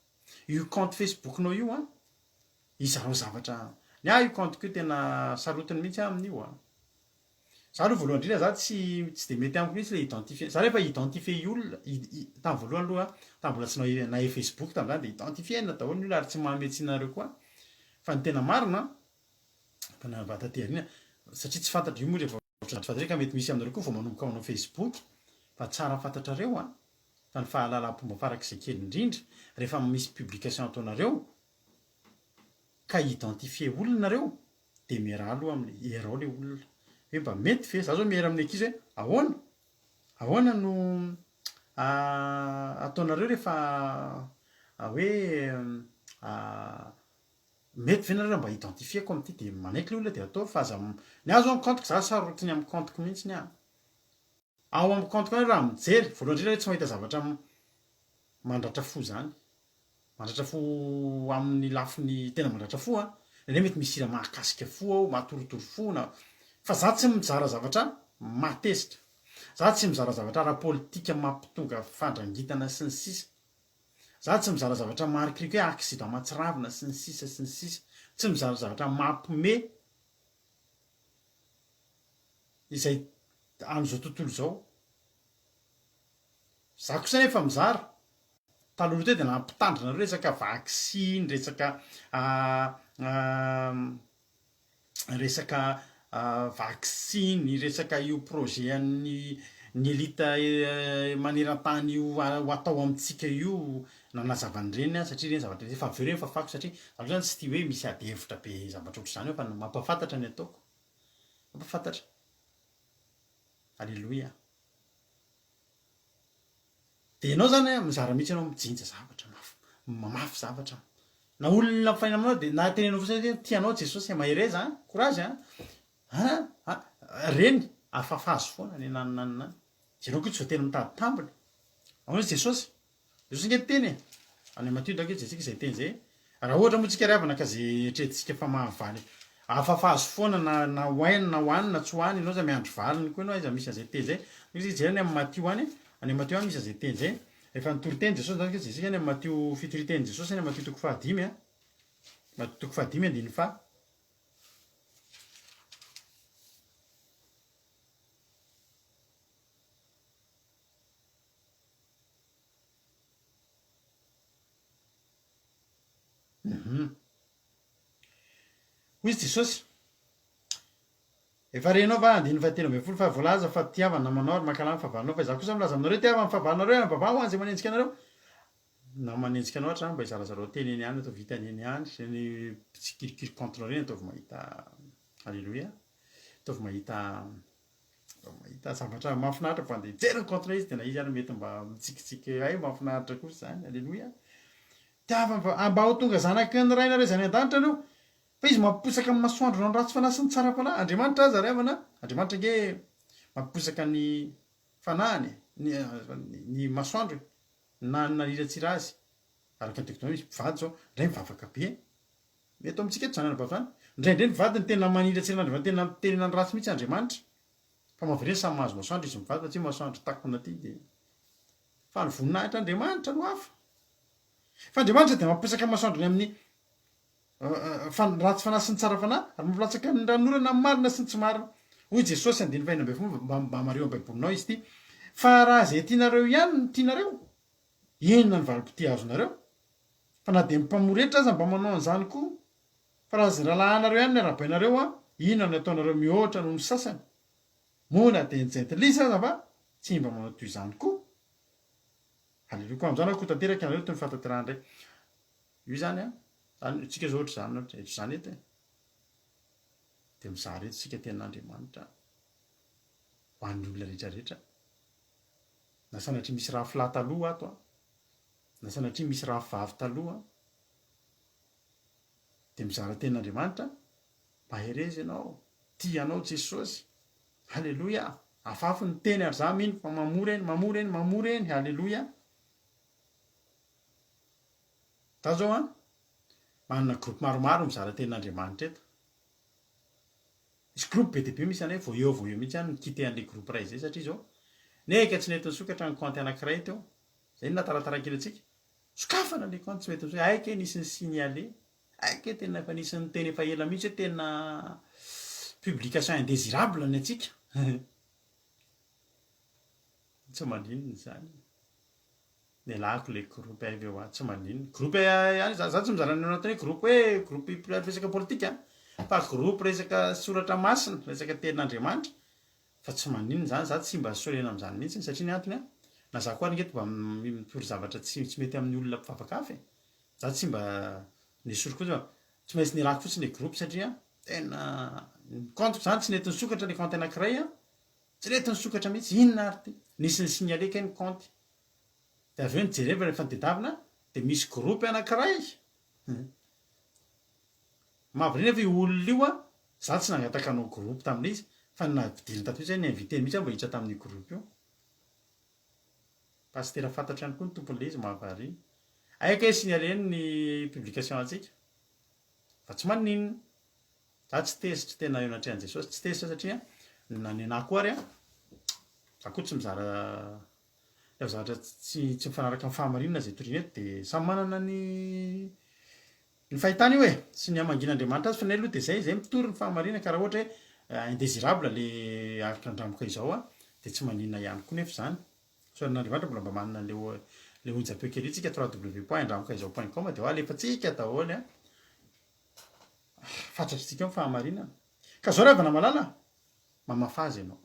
io compte facebooknao io a izarao zavatra ny io compte ko tena sarotiny mihitsy amin'io a za aloha voalohany indrindra za tsy dia mety amiko mihitsy le identifier za rehefa identifier olona tamin'ny voalohany aloha tamin'ny mbola tsy nahe facebook tamin'izany dia identifiena daholo ny olona ary tsy mametsinareo koa fa ny tena marina mpana vatanterina satria tsy fantatra io moa rehefa fatareka mety misy aminareo koa vao manomboka amanao facebook fa tsara fantatrareo a fa ny fahalalam-pomba farak'izay kely indrindra rehefa misy publication ataonareo ka identifier olonareo dia miaraha aloha amin'ny erao le olona hoe mba mety ve za zao miera amin'ny ankizy hoe ahoana no ataonareo rehefa hoe mety ve nareo mba identifieko amin'ity dia manaiky le olona dia atao fa aza ny azo amin'ny compteko za sarotiny amin'ny compteko mihitsy ny ao amin'ny compteko any raha mijery voalohany indrindra hoe tsy mahita zavatra mandratra fo zany mandratra fo amin'ny lafiny tena mandratra fo a ne mety misy ira mahakasika fo ao mahatorotoro fona fa za tsy mizara zavatra matezitra za tsy mizara zavatra ara-politika mampitonga fandrangitana sy ny sisa za tsy mizara zavatra marikiriky hoe accident mahatsiravina sy ny sisa tsy mizara zavatra mampime izay amin'izao tontolo zao za kosa nefa mizara taloha teo dia nampitandrinareo resaka vaksiny resaka vaksiny resaka io projet an'ny elita maneran-tany io ho atao amintsika io nanazavany reny satria reny zavatra efa aveo reny fafako satria alo zany tsy tia hoe misy ady hevitra be zavatra ohatr' izany hoe fa mampahafantatra ny ataoko mampahafantatra alleloia dia ianao zany mizara mihitsy ianao mijinja zavatra mamafy zavatra na olona mifaina aminao dia na tenenao fosiny hoe tianao jesosy mahireza courage reny afafazo foana ny naninanina ianao koa tsy voateny mitady tambiny ahoana jesosy nge teny any Matthieu dake jesika izay teny zay raha ohatra moa tsika riavana ka zay etreditsika fa mahavaly afafazo foana na hoaina na hoanina tsy hoany ianao za miandro valiny koa ianao iza misy an'izay teny zay jereny amin'ny Matthieu any Matthieu any misy an'izay teny zay rehefa nitory teny jesosy zany jesika any amin'ny Matthieu fitory teny jesosy any Matthieu toko 5 Matthieu toko 5 andiny fa hoy izy jesosy efa renao va andiny fahatelo ambin'ny folo fa voalaza fa tiavana namanao ary mankalamy fahavalinao fa izaho kosa milaza aminareo tiavana fahavalinareo baba ho an'izay manenjika anareo na manenjika anao hatra mba izarazarao teny eny any atao vita eny any zany tsikirikiri contre reny ataovy mahita alleloia ataovy mahita zavatra mahafinaritra fa andeha hijeriny contre izy tena izy any mety mba mitsikitsiky ay mahafinaritra kosa zany alleloia tiavana mba ho tonga zanaky ny rainareo zany an-danitra anao fa izy mamposaka amin'ny masoandro no ratsy fanahy sy ny tsara fanahy andriamanitra aza ry havana andriamanitra nge mampisaka ny fanahany ny masoandro na naliratsira azy araka teknolojia izy mpivady zao ndray mivavaka be mety amintsika eto zany anabavany indraindray ny vady ny tena maniratsiran'andriamanitra tena mitenena ny ratsy mihitsy andriamanitra fa mahaveleny samy mahazo masoandro izy mivady fa tsy masoandro takona aty de fa ny voninahitra andriamanitra no hafa fa andriamanitra de mampisaka masoandrony amin'ny ratsy fanahy sy ny tsara fanahy ary mampilatsaka ny ranorana marina sy ny tsy marina hoy Jesosy andiny faina ambe fomba mba mareo am-baibolinao izy ty fa raha zay tianareo ihany ny tianareo enona ny valim-pity azonareo fa na de mimpamoretra aza mba manao an'izany koa fa raha zay rahalahanareo ihany ny arabainareo a inona ny ataonareo mihoatra noho ny sasany mona de nijentilisa aza fa tsy mba manao toy izany koa haleloia koa am'izany ako tanteraka anareo toy ny fahatanterahana ndray io zany a zany tsika zao ohatra zany ohatra eto zany eto de mizaha reto tsika ten'andriamanitra ho an'ny olona rehetrarehetra na sanatria misy raha filà taloha ato a na sanatria misy raha vavy taloha de mizara ten'andriamanitra mba herezy ianao tianao Jesosy halleloia afafy ny teny ary za mino fa mamora eny halleloia ta zao a manana groupe maromaro mizara ten'andriamanitra eto misy groupe be deaibe misy any hoe voeo mihitsy any nikite an'le groupe ray zay satria zao neka tsy mety nisokatra ny compte anankiray teo zay natarataraka atsika sokafana le compte tsy mety nisokatra aika nisy ny signalé aika tena efa nisy ny teny efa ela mihitsy hoe tena publication indésirable ny atsika tsy maninony zany ne lako le groupe avy eo tsy maninony groupe any za tsy mizara ny anatiny hoe groupe resaka politika fa groupe resaka soratra masina resaka ten'andriamanitra fa tsy maninony zany za tsy mba sorena am'izany mihitsy satria ny antony a na za koa aryngeto mba mitory zavatra tsy mety amin'ny olona mpivavaka za tsy mba nisoro koa tsy maintsy nirako fotsiny le groupe satria tena compte zany tsy nety nisokatra le compte anankiray a tsy nety nisokatra mihitsy inona ary ty nisy ny signalé kay ny compte de avy eo nijereva rehefa nitedavina de misy groupe anankiray mahavariana fa io olona io a za tsy nangataka anao groupe tamin'izy fa navidiriny tato zay niinvité mihitsy mba hitra tamin'ny groupe io pastera fantatra ihany koa ny tompon'le izy mahavariana aika hoe signaleny ny publication atsika fa tsy maninona za tsy tezitra tena eo anatrehan Jesosy tsy tezitra satria na ny anah koa ary a za koa tsy mizara le zavatra tsy mifanaraka amin'ny fahamarinana zay torina eto de samy manana ny fahitany io sy ny hamangin'andriamanitra azy fa ny aloha de zay mitory ny fahamarinana ka raha ohatra hoe indésirable le araka andramoka izao a de tsy maninona ihany koa nefa zany so n'andriamanitra mbola mba manana le onjapeo kely tsika www.andramokaizao.com de alefa tsika daholo a fantatritsika amin'ny fahamarinana ka zao raha avana malala mamafazy ianao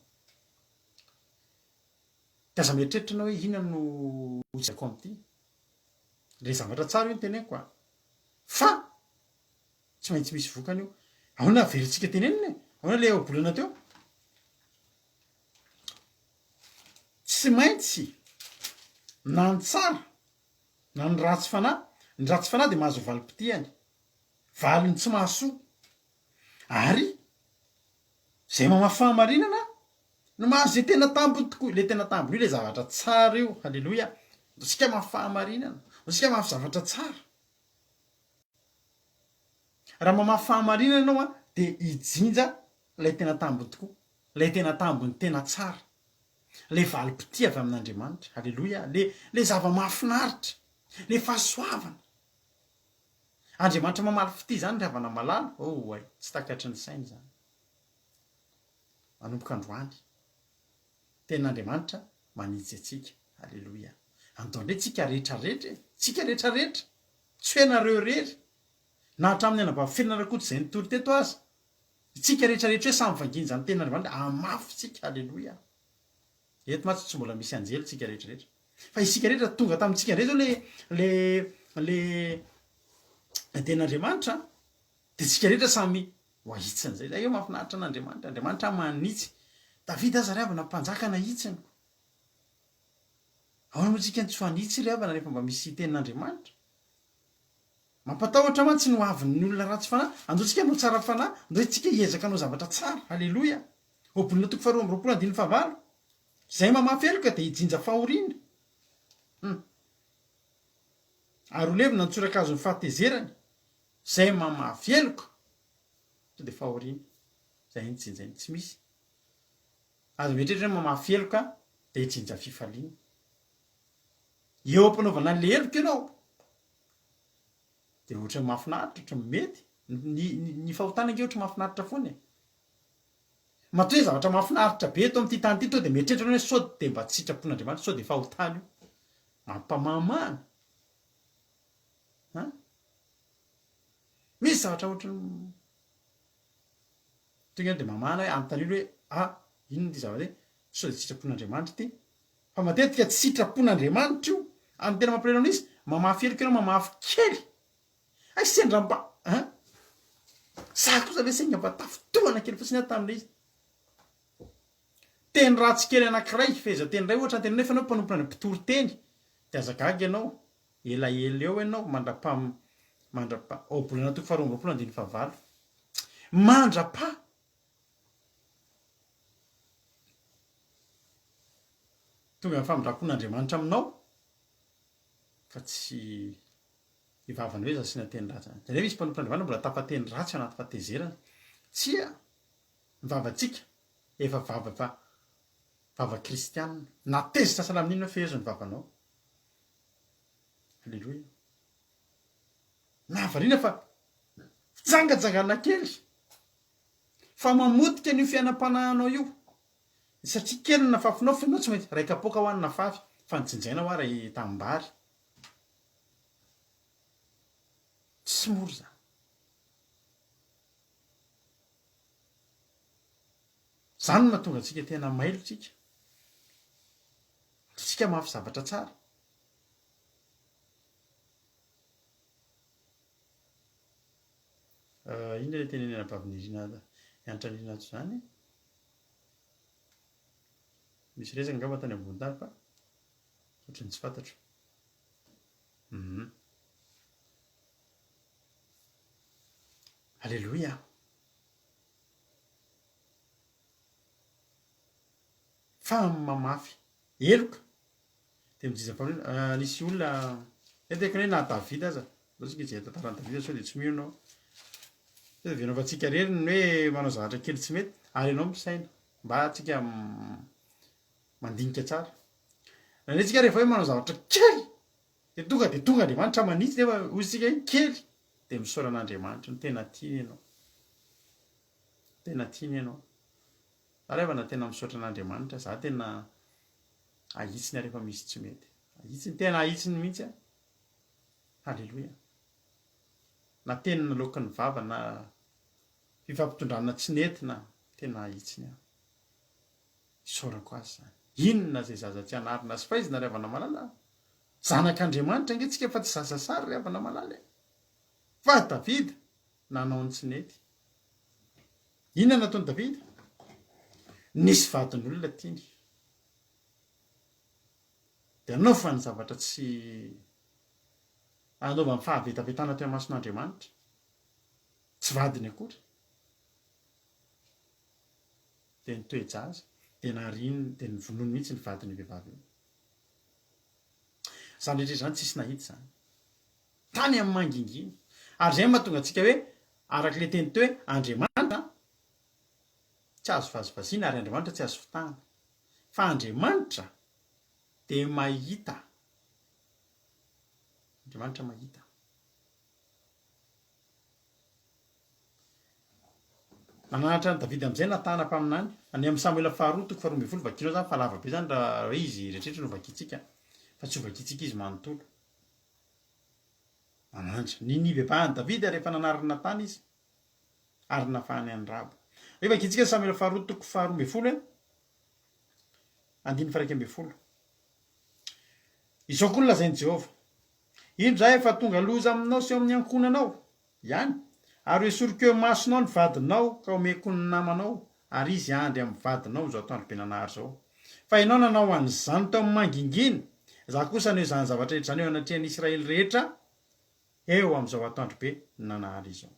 de aza mieritreritra anao hoe inona no otsako am'ty le zavatra tsara io ny teneniko a fa tsy maintsy misy vokany io ahoana veritsika tenenina ahoana le obolana teo tsy maintsy na ny tsara na ny ratsy fanahy de mahazo valim-pitihany valiny tsy mahasoa ary zay mamafahamarinana no mahazo zay tena tambony tokoa le tena tambony io le zavatra tsara io halleloia sika mafahamarinana sika mahafy zavatra tsara raha mamafahamarinana anao a de ijinja lay tena tambony tokoa lay tena tambony tena tsara le valim-pity avy amin'andriamanitra halleloia le zava-mahafinaritra le fahasoavana andriamanitra mamaly fity zany ravana malala ay tsy takatry ny sainy zany manomboka androany ten'andriamanitra manitsy atsika halleloia andao ndray tsika rehetrarehetra tsy hoenareo rery na hatramin'ny anabavy zay nitory teto azy tsika rehetrarehetra hoe samy vanginy zany ten'andriamanitra amafy tsika halleloia eto matsy tsy mbola misy anjely tsika rehetrarehetra fa isika rehetra tonga tamintsika ndray zao le ten'andriamanitra de tsika rehetra samy hoahitsiny zay eo mahafinaritra an'andriamanitra manitsy davida aza ryavana mpanjakana hitsiny ahoana moa tsika ny tsy hoanitsy ryavana rehefa mba misy ten'andriamanitra mampatahotra mantsy no avin'ny olona ratsy fanahy andotsika no tsara fanahy ndo tsika hiezaka anao zavatra tsara halleloia Opolina toko faharoa amby roapolo andiny fahavalo. Zay mamafeloka dia hijinja fahoriana. Ary olevina ny tsorakazo ny fahatezerany. Zay mamafeloka. So dia fahoriana. Zay ny jinjainy tsy misy. Azo mietrehitra hoe mamafeloka dia hijinja fifaliana. Eo ampanaovana an'ilay heloka ianao. Dia ohatra mahafinaritra, ohatra mety. Ny fahotana ange ohatra mahafinaritra foana. Matoa hoe zavatra mahafinaritra be eto amin'ity tany ity to dia mietrehitra hoe sao dia mba tsy sitrapon'Andriamanitra, sao dia fahotana io. Mampamamana. Misy zavatra ohatra tonga dia mamana hoe anontaniana hoe inona ity zavatra hoe sao dia sitrapon'Andriamanitra ity. Fa matetika tsy sitrapon'Andriamanitra io. Amin'ny tena mampirenao izy mamafeloka ianao mamafy kely. Sendra mba za kosa ve sainga mba tafitohana kely fotsiny tamin'ilay izy. Teny ratsy kely anankiray feza teny ray ohatra teny nefa ianao mpanompo ny mpitory teny dia azagaga ianao elaela eo ianao mandrapa obolana toko faharoa amby roapolo andiny fahavalo mandrapa tonga amin'ny famindrapon'Andriamanitra aminao fa tsy hivavana hoe zasiana teny ratsy. Zay nefa izy mpanompon'Andriamanitra mbola tapa-teny ratsy anaty fahatezerana. Tsia mivavatsika efa vava kristianina. Natezitra salama inona fehezo ny vavanao. Halleloja. Nahavariana fa fitsangajangana kely. Fa mamotika n'io fiainam-panahinao io. Satria kely na fafinao fianao tsy maintsy raika poka ho anina fafy. Fa nitsinjaina ho ary tambary. Tsy mora za. Zany no mahatonga antsika tena mailo tsika. Tsika mafy zavatra tsara. Inona ilay tenenena bavinirina hianatra nirina ato izany? Misy resaka angamba tany ambony tany fa ohatrany tsy fantatro. Halleloja. Fa mamafy eloka dia mijija faharoa. Nisy olona eteka hoe na Davida aza loatsika izay tantarany Davida sao dia tsy mino ianao. Sao dia venao fa tsika rery ny hoe manao zavatra kely tsy mety ary ianao misaina mba tsika mandinika tsara. Raha tsika rehefa hoe manao zavatra kely dia tonga Andriamanitra manitsy nefa hoy isika kely dia misaorana Andriamanitra no tena tiany ianao. Tena tiany ianao. Areva na tena misaotra an'Andriamanitra za tena ahitsiny rehefa misy tsy mety. Ahitsiny tena ahitsiny mihitsy a. Halleloja. Na teny naloaka ny vava na fifampitondrana tsy nentina tena ahitsiny aho. Isaorako azy zany. Inona izay zaza tsy hanarina sy faizina ry havana malala. Zanak'Andriamanitra angentsika fa tsy zaza sary ry havana malala. Fa Davida nanao ny tsy nety. Inona nataony Davida? Nisy vadin'olona tiany. Dia anao fa ny zavatra tsy anaova ny fahavetavetana teo mason'Andriamanitra. Tsy vadiny akory. Dia nitoejaza. Dia nariny, dia nivonono mihitsy ny vadiny vehivavy io. Izany rehetra izany tsisy nahita izany. Tany amin'ny mangingina. Ary izay mahatonga antsika hoe arak'ilay teny teo hoe Andriamanitra tsy azo vazivaziana ary Andriamanitra tsy azo fitahana. Fa Andriamanitra dia mahita. Andriamanitra mahita. Nananatra ny Davida amin'izay natahana mpaminany. Any amin'ny Samuela faharoa toko faharoa ambin'ny folo vakianao izany fa lava be izany raha hoe izy rehetrarehetra no vakiantsika. Fa tsy ho vakiantsika izy manontolo. Nananatra. Niny bebahan'i Davida rehefa nanarina tany izy. Ary nafahany an'ny rabo. Hoe vakiantsika Samuela faharoa toko faharoa ambin'ny folo andiny faha 1 Izao koa no lazain'i Jehova. Indray efa tonga loza aminao sy eo amin'ny ankonanao ihany. Ary esorika eo masonao ny vadinao ka omeko ny namanao. Ary izy andry amin'ny vadinao izao atoandro be nanahary izao. Fa ianao nanao an'izany tao amin'ny mangingina. Za kosa no izany zavatra rehetra izany eo anatrehan'ny Israely rehetra eo amin'izao atoandro be nanahary izao.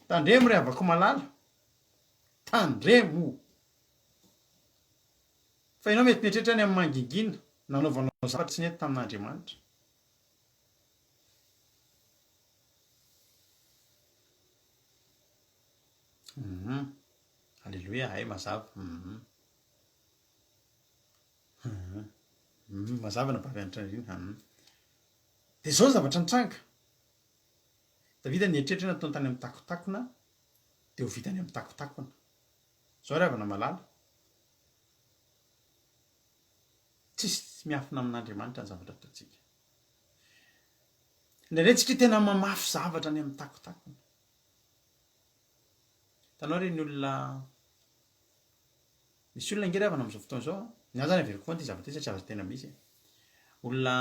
Tandremo ry havako malala. tandremo fa ianao mety mieritreritra any amin'ny mangingina nanaovanao zavatra tsy nety tamin'Andriamanitra. Alleloia, hay mazava. Mazava na bavianitra indrindra. Dia zao zavatra nitranga. Davida nieritreritra nataony tany amin'ny takotakona dia ho vitany amin'ny takotakona. Zao ry havana malala. Tsisy miafina amin'Andriamanitra ny zavatra ataontsika. Indraindray tsika tena mamafy zavatra any amin'ny takotakona. Tanao ireny olona, misy olona ingery havana amin'izao fotoana izao, ny ahy zany averiko foana ity zavatra ity satria azo tena misy. Olona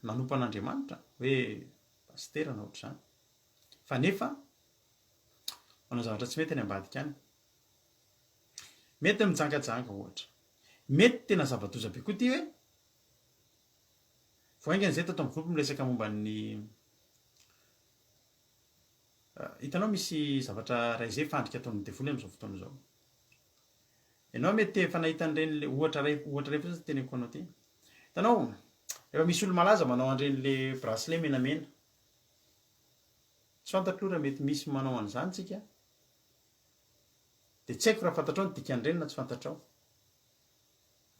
nanompo an'Andriamanitra hoe pastera na ohatr'izany. Fa nefa manao zavatra tsy mety any ambadika any. Mety mijangajanga ohatra. Mety tena zava-doza be koa ity hoe voaingana izay tato amin'ny groupe miresaka momba ny hitanao misy zavatra ray izay fandrika ataon'ny devoly amin'izao fotoana izao. Ianao mety efa nahita an'ireny ohatra ray fotsiny teneniko anao ty. Hitanao efa misy olo malaza manao an'ireny le bracelet menamena. Tsy fantatro raha mety misy manao an'izany tsika. Dia tsy haiko raha fantatrao ny dikan'ireny na tsy fantatrao.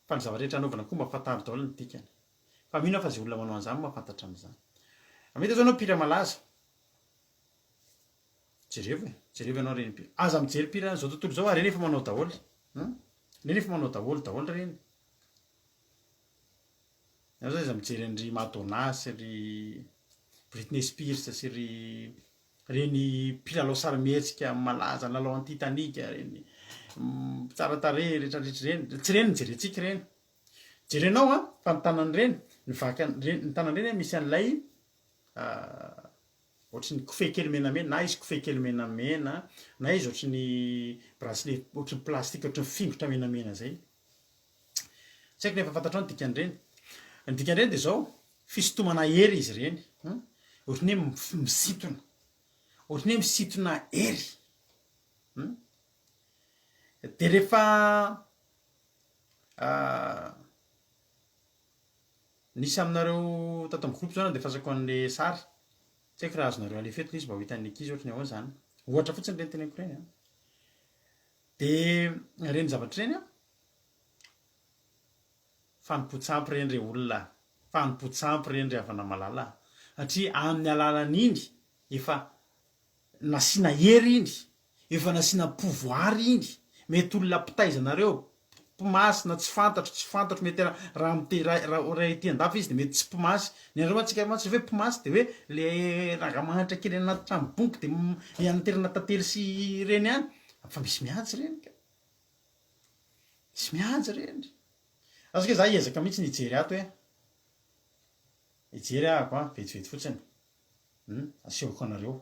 Fa ny zavatra anaovana koa mahafantaro daholo ny dikany. Fa mino fa izay olona manao an'izany mahafantatra amin'izany. Mety zao ianao mpira malaza. Jereo ianao reny mpira. Aza mijery mpira zao tontolo zao reny efa manao daholo. Reny efa manao daholo reny. Ianao zao iza mijery an'ry Madonna sy ry Britney Spears sy ry reny mpilalao sarimihetsika malaza, lalao an-Titanic reny. Tsara tarehy rehetrarehetra reny. Tsy reny ny jerentsika reny. Jerenao fa ny tanany reny, ny tanany reny misy an'ilay ohatry ny kofehy kely menamena, na izy kofehy kely menamena, na izy ohatry ny bracelet ohatry ny plastika, ohatry ny fingotra menamena zay. Tsy haiko nefa fantatrao ny dikan'ireny. Ny dikan'ireny dia zao fisintomana hery izy ireny. Ohatry ny hoe misintona. Ohatry ny hoe misintona hery. Dia rehefa nisy aminareo tato amin'ny groupe zao dia fazako an'le sary. Tsy haiko raha azonareo alefeto izy mba ho hitan'ny ankizy ohatry ny ahoana izany. Ohatra fotsiny ireny teneniko ireny. Dia ireny zavatra ireny fanompontsampy ireny re olona. Fanompontsampy ireny re havana malala. Satria amin'ny alalan'iny efa nasiana hery iny, efa nasiana pouvoir iny. Mety olona mpitaizanareo, mpimasy na tsy fantatro mety raha ety an-dafy izy dia mety tsy mpimasy. Ny andreo antsika mantsy hoe mpimasy dia hoe le rangamanitra kely anaty trambonky dia anaterana tantely sy ireny ihany. Fa misy mihatsy ireny ka. Misy mihatsy ireny. Asika za hiezaka mihitsy ny hijery ato hoe hijery ahako vetivety fotsiny. Asehoko anareo.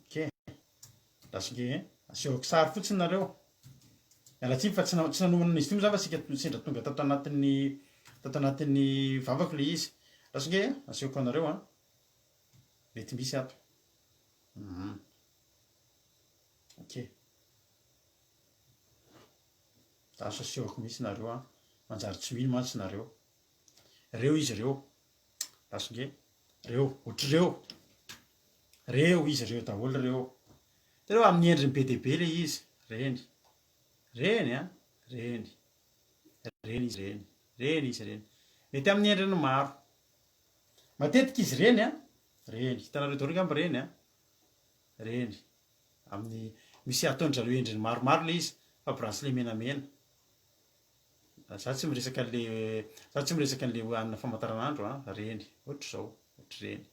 Ok. Asika asehoko sary fotsiny nareo. Mialatsiny fa tsy nanomana n'izy ity moa fa sika sendra tonga tato anatin'ny vavako le izy. Asika asehoko anareo mety misy ato. Ok. Aso asehoko misy nareo manjary tsy mino mantsy nareo. Reo izy reo. Asika reo ohatry reo. Reo izy reo daholo reo. Reo amin'ny endriny be dia be le izy. Reny. Reny izy reny. Reny izy reny. Mety amin'ny endriny maro. Matetika izy reny reny. Hitanareo daholo angamba reny reny. Amin'ny misy ataon'zareo endriny maromaro le izy fa bracelet menamena. Za tsy miresaka an'le anina famantaranandro reny. Ohatry zao. Ohatry reny.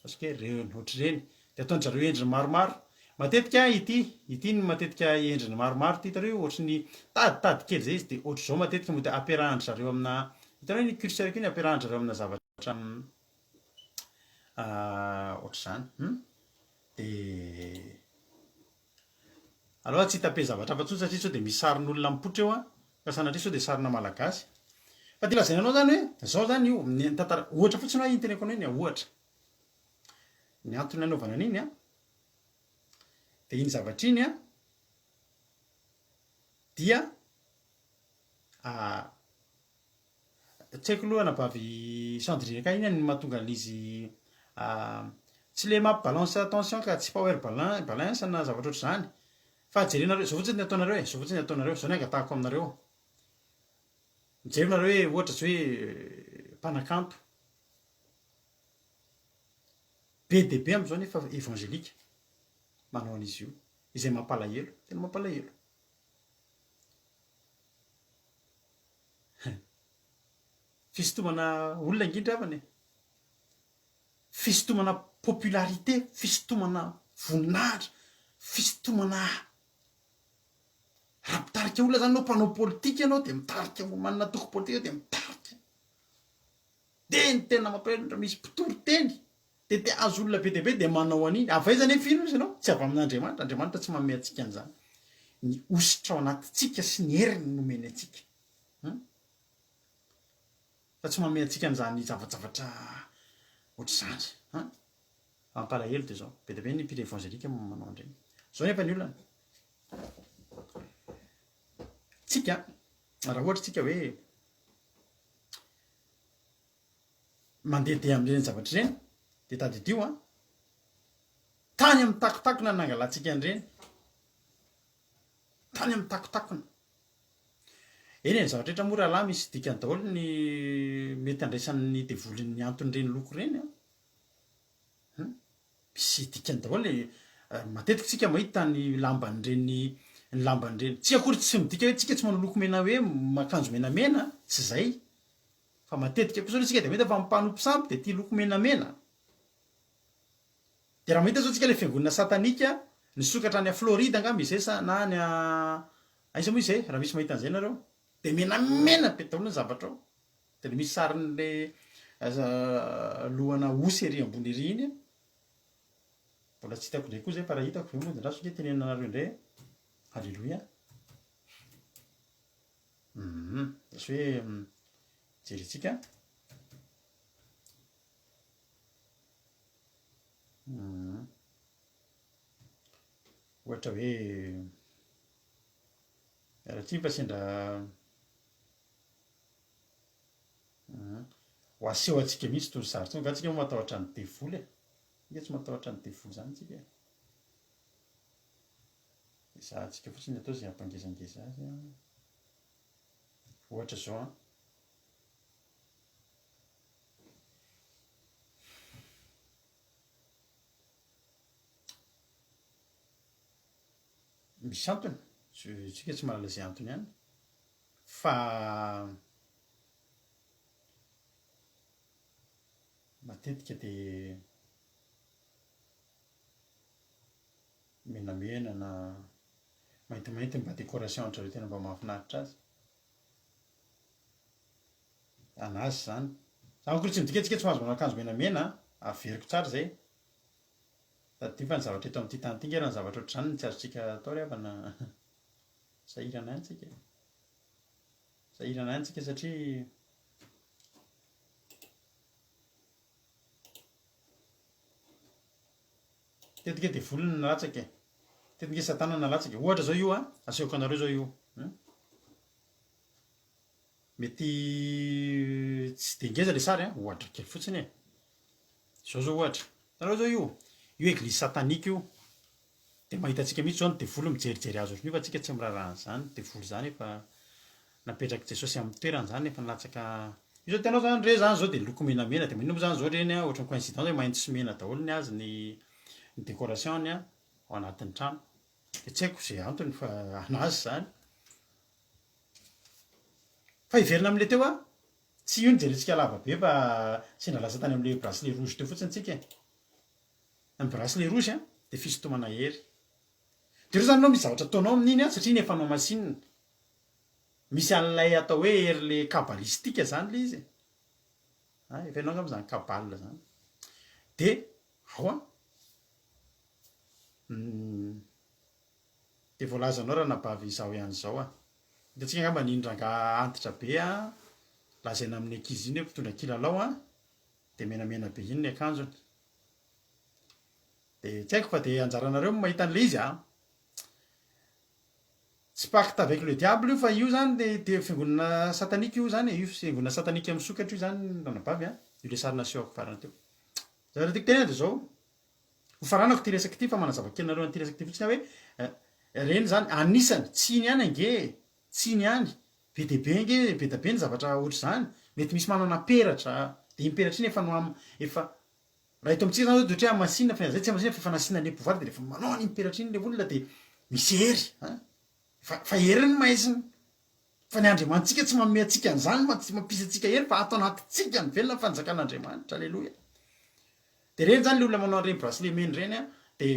Asika reny. Ohatry reny. Dia ataon'zareo endriny maromaro. Matetika ity no matetika endriny maromaro ity hitareo ohatry ny taditady kely zay izy dia ohatry zao matetika mody ampiarahandry zareo amina hitanao ny curseur iny ampiarahandry zareo amina zavatra ohatry izany. Dia aloha tsy hitape zavatra hafa tsony satria sao dia misy sarin'olona mipoitra eo ka sanatria sao dia sarina malagasy. Fa dia lazaina anao zany hoe zao zany io tantara ohatra fotsiny iny teneniko anao iny ohatra. Ny antony anaovana an'iny dia iny zavatra iny dia tsy haiko aloha anabavy cendrine ka iny any mahatonga an'izy tsy le mampibalance attention ka tsy power balance na zavatra ohatr' zany fa jerenareo zao fotsiny ataonareo zao fotsiny ataonareo zao ny angatahako aminareo mijery nareo hoe ohatra zao hoe mpanakanto be de be am'izao nefa evangelika manao an'izy io izay mampalahelo tena mampalahelo fisintomana olona indrindra avany fisintomana popularité fisintomana voninahitra fisintomana raha mitarika olona zany anao mpanao politika ianao de mitarika manana toko politika de mitarika teny tena mampalahelo misy mpitory teny de azo olona be deabe de manao an'iny avaizany ny firy izy ianao tsy avy amin'Andriamanitra Andriamanitra tsy manome antsika an'izany ny ositra ao anatintsika sy ny heriny nomeny antsika fa tsy manome antsika an'izany zavajavatra ohatr'izany mampalahelo de zao be de be ny mpiteny evangelika manao an'ireny zao nefa ny olona tsika raha ohatra tsika hoe mandeha amin'ireny zavatra ireny de tadidio tany amin'ny takotakona nangalantsika an'ireny tany amin'ny takotakona eny ny zavatra rehetra mora lahy misy dikany daholo ny mety andraisan'ny devolin'ny anton'ireny loko ireny misy dikany daholo matetika tsika mahita ny lamban'ireny tsy akory tsy midika hoe tsika tsy manao loko mena hoe makanjo menamena tsy zay fa matetika kosa tsika de mety fa mimpanompo sampy de ty loko menamena de raha mahita zao tsika le fiangonana satanika ny sokatra any a Floride angamba izay sa na any aiza moa izay raha misy mahita an'izay nareo de menamena be daholo ny zavatra ao de le misy sarin'le lohana osy ery ambony ery iny mbola tsy hitako ndray koa zay fa raha hitako ve moa de raha soke tenenanareo indray halleloia so hoe jerentsika ohatra hoe raha tsy mpa sendra ho aseho atsika mihitsy tony sarotsy nga tsika matahotra ny devoly ika tsy matahotra ny devoly zany tsika izahantsika fotsiny atao zay ampangezangeza azy ohatra zao misy antony tsika tsy mahalala zay antony ihany fa matetika de menamena na maintimainty mba décoration antrareo tena mba mahafinaritra azy anazy zany akory tsy midika tsika tsy mahazo manao akanjo menamena averiko tsara zay tadia fa ny zavatra eto amin'ity tany ity nge raha ny zavatra ohatr'izany ny tsy azontsika atao ry havana sahirana ihany tsika satria tetika de volony nalatsaka tetika satana nalatsaka ohatra zao io asehoko anareo zao io mety tsy de ngeza le sary ohatra kely fotsiny zao ohatra nareo zao io eglizy satanika io de mahitatsika mihitsy zao ny devoly mijerijery azy ohatr'io fa tsika tsy mirarahan'izany devoly zany efa napetraky Jesosy amin'ny toerany zany efa nilatsaka io zao tenao zany re zany zao de loko menamena de manompo zany zao reny ohatran'ny coïncidence hoe mainty sy mena daholo ny azy ny décoration ao anatin'ny trano de tsy haiko zay antony fa anazy zany fa iverina am'le teo tsy io ny jerentsika lava be fa sendra lasa tany am'le bracelet rouge teo fotsiny tsika ny bracelet rouge de fisintomana hery de reo zany anao misy zavatra ataonao amin'iny satria nefa anao masinina misy an'lay atao hoe hery le kabalistika zany le izy efa ianao angamba zany kabale zany de ao de voalazanao raha nabavy izao ihany zao hitantsika angamba nindraga antitra be lazaina amin'ny ankizy iny hoe mpitondra kilalao de menamena be iny ny akanjony de tsy haiko fa de anjaranareo mahita an'le izy tsy pacte avec le diable io fa io zany de fiangonana satanika io zany io fiangonana satanika amin'ny sokatra io zany ranabavy io le sarina sehoako farany teo zavatra tiako tenena de zao ho faranako ty resaky ty fa manazava kely nareo ty resaky ty fotsiny hoe reny zany anisany tsy iny ihany ange tsy iny ihany be de be nge be da be ny zavatra ohatry zany mety misy manana peratra de iny peratra iny efa no efa raha ito amintsika zany zao de ohatra hoe masinina fa zay tsy masinina fa efa nasiana le pouvoir de rehefa manao an'iny peratra iny le olona de misy hery fa hery ny maizina fa ny andriamanitsika tsy manome atsika an'izany mampisy atsika hery fa ato anatintsika ny velona fanjakan'andriamanitra alleloia de reny zany le olona manao an'ireny bracelet meny reny de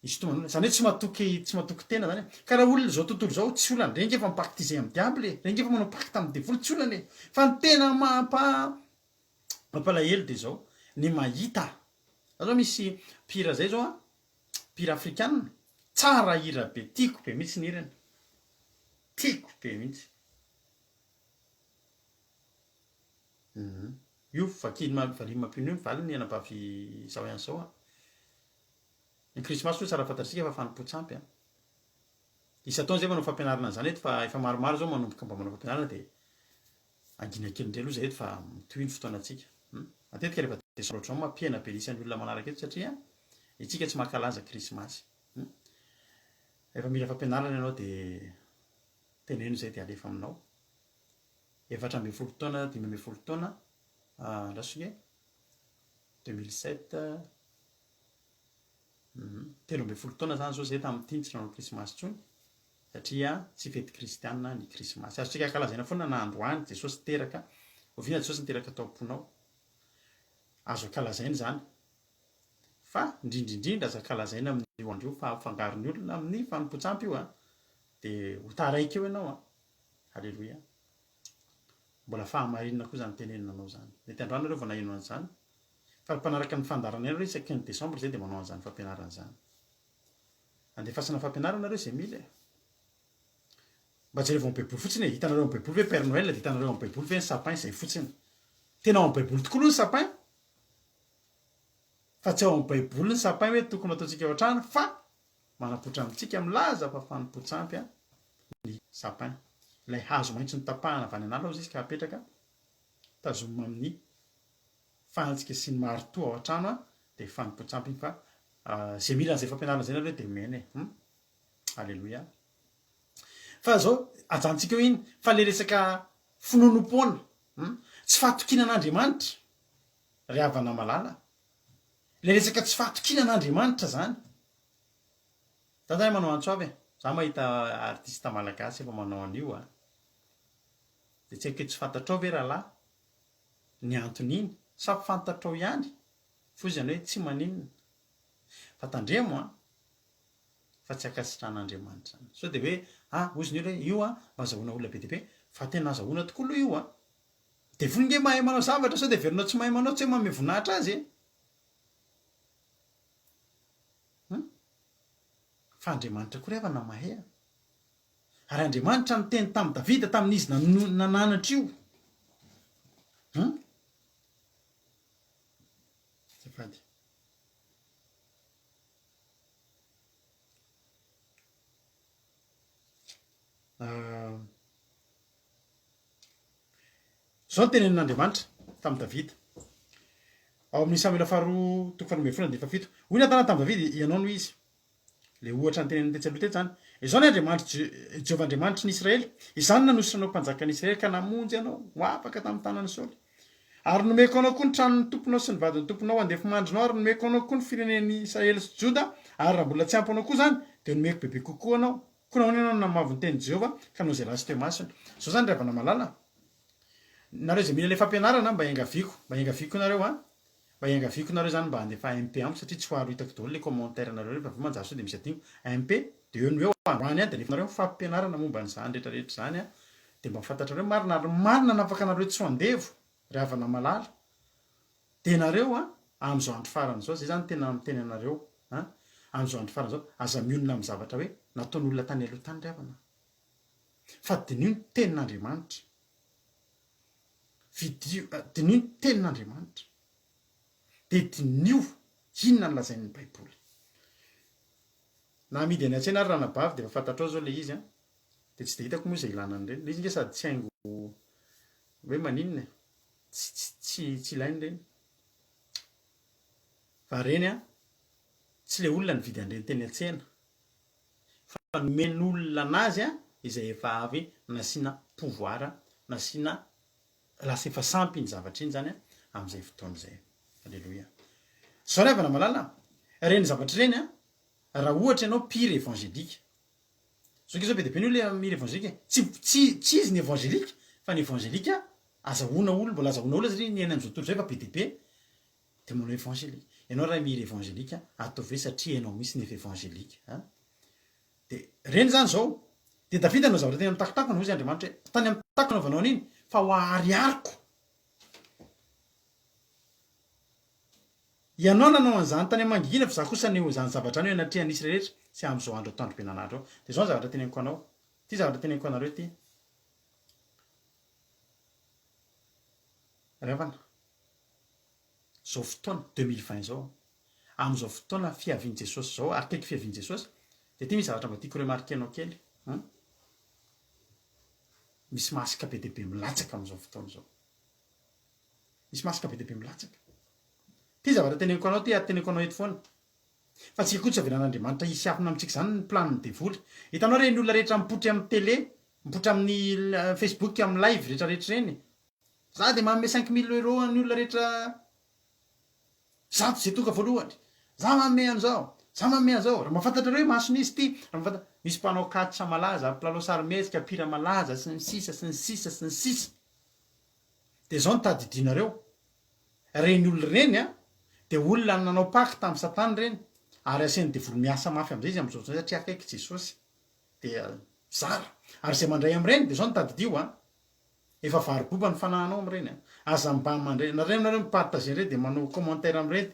isy tomanona zany hoe tsy matoky tena zany ka raha olona zao tontolo zao tsy olana reny nge fa mipactiser amin'ny diable reny nge fa manao pacte amin'ny devoly tsy olana fa ny tena mampalahelo de zao ny mahita zao misy pira zay zao pira afrikanina tsara hira be tiako be mihitsy ny hirany tiako be mihitsy io vakiny valimy mampino io valiny anabavy zao ihany zao ny krismasy io tsara fantatsika fa fanompoantsampy isa-taona zay manao fampianarana zany eto fa efa maromaro zao manomboka mba manao fampianarana de angina kely indray aloha zay eto fa toy ny fotoanatsika matetika rehefa desaloatra zao mampiena be isan'ny olona manaraka eto satria itsika tsy mankalaza krismasy efa mila fampianarana ianao de teneno zay de alefa aminao 4 taona 5 taona lasonge 2007 13 taona zany zao zay tamin'ny tiny tsy nanao krismasy tsony satria tsy fety kristianina ny krismasy azotsika kalazaina foana na androany jesosy teraka ovina jesosy niteraka tao am-ponao azo kalazaina zany fa indrindrindrindra azo kalazaina amin'ny andro io fa fangaron'ny olona amin'ny fanompoantsampy io de ho taraiky eo ianao halleloia mbola fahamarinana koa zany tenenanao zany mety androany nareo vao naheno an'izany fa mpanaraka ny fandarana nareo isaky ny desambra zay de manao an'izany fampianarana zany andefasana fampianarana nareo zay mila mba jerevao amin'ny baiboly fotsiny hitanareo amin'ny baiboly hoe père noël de hitanareo amin'ny baiboly hoe ny sapin zay fotsiny tena ao amin'ny baiboly tokoa aloha ny sapin fa tsy ao amin'ny baiboly ny sapin hoe tokony ataontsika ao an-trano fa manapotra amintsika milaza fa fanompoantsampy ny sapin ilay hazo maitso ny tapahana avany anala izy ka apetraka tazomina amin'ny fantsika sy ny marito ao an-trano de fanompoantsampy fa zay mila an'izay fampianarana zay nareo de mena halleloia fa zao ajantsika eo iny fa le resaka finonom-poana tsy fahatokinan'andriamanitra ry havana malala le resaka tsy fahatokinan'andriamanitra zany za zany manao antso avy za mahita artista malagasy efa manao an'io de tsy haiko hoe tsy fantatrao ve rahalahy ny anton'iny sa fantatrao ihany fo zany hoe tsy maninona fa tandremo fa tsy akasitran'andriamanitra zany so de hoe ozy ny olo hoe io mahazahoana olona be deaibe fa tena azahoana tokoa aloha io de voninge mahay manao zavatra sao de verinao tsy mahay manao tsy hoe mame voninahitra azy fa andriamanitra koa rehefa namahay ary andriamanitra niteny tamin'ny davida tamin'izy nananatra io zafady zao ny tenen'andriamanitra tamin'ny davida ao amin'ny Samuela faharoa toko faharoa ambin'ny folo de fafito hoy natana tamin'ny davida ianao no izy le ohatra ny tenen'ny tetsy aloha teto zany izao ny andriamanitra Jehovah andriamanitra ny Israely izany nanositranao mpanjaka ny Israely ka namonjy anao ho afaka tamin'ny tanan'ny Saoly ary nomeko anao koa ny tranon'ny tomponao sy ny vadin'ny tomponao andefy mandrinao ary nomeko anao koa ny firenen'ny Israely sy Joda ary raha mbola tsy ampanao koa zany de nomeko bebe kokoa anao koa nahoana ianao namavo ny teny Jehovah ka nao zay ratsy teo masina zao zany ravana malala nareo zay mila le fampianarana mba iangaviko nareo mba iangaviko nareo zany mba andefa MP amiko satria tsy hoaro hitako daholo le commentaire nareo rehefa avy manjary sao de misy atigno MP de eo no eo androany de nefa fampianarana momba n'izany rehetrarehetra zany de mba fantatrareo marina nafaka nareo tsy ho andevo ry havana malala de nareo am'izao andro farany zao zay zany tena miteny anareo am'izao andro farany zao aza mionona amin'ny zavatra hoe nataon'olona tany aloha tany ry havana fa dinio ny tenin'andriamanitra dinio ny tenin'andriamanitra de dinio inona ny lazain'ny baiboly na amidy any an-tsena ary ranabavy dia efa fantatrao zao le izy a dia tsy dia hitako moa izay ilana an'ireny le izy nge sady tsy haingo hoe maninona tsy ilainy ireny fa reny a tsy le olona nividy an'ireny teny an-tsena fa nomen'olona anazy a izay efa avy nasiana pouvoir nasiana lasa efa sampy iny zavatra iny zany a amin'izay fotoana izay alleloia zao ny avana malala reny zavatra reny a raha ohatra ianao pire évangélika zao ke zao be de be ny olona mire évangélika tsy izy ny évangélika fa ny évangélika azahoana olo mbola azahoana olona satria ny eny am'izao tontolo zay fa be de be de manao évangélika ianao raha mire évangélika ataove satria ianao misy ny efa évangélika a de reny zany zao de davida anao zavatra teny amin'ny takotakony hozy andriamanitra hoe tany amin'ny takony anaovanao an'iny fa ho ariariko ianao nanao an'izany tany amangigina fa za kosa ny zany zavatra any hoe natria nisy rehetra sy am'izao andro atandro benanandro ao de zao ny zavatra teneniko anao ty zavatra teneniko anareo ty revana zao fotoana 2020 zao am'izao fotoana fiavian' jesosy zao akaiky fiavian' jesosy de ty misy zavatra mba tiako remarke anao kely misy masika be de be milatsaka am'izao fotoana zao misy masika be de be milatsaka ty zavatra teneniko anao ty ary teneniko anao eto foana fa tsika koa tsy avelan'andriamanitra hisy afina amintsika zany ny planiny devoly hitanao reny olona rehetra mipotry amin'ny télé mipotry amin'ny Facebook amin'ny live rehetrarehetra reny za de manome 5 000 € ny olona rehetra zato zay tonga voalohany za manome an'izao za manome an'izao raha mahafantatra reo masony izy ty raha mahafantatra misy mpanao katsa malaza mpanao sarimezika pira malaza sy ny sisa sy ny sisa sy ny sisa de zao ny tadidinareo reny olona reny a de olona nanao paky tamin'ny satany reny ary aseny devoly miasa mafy am'izay izy am'izao satria akaiky jesosy de zara ary zay mandray am'ireny de zao ny tadidio a efa variboba ny fanahinao am'ireny a aza mba mandray nareo nareo mipartager reny de manao commentaire am'ireny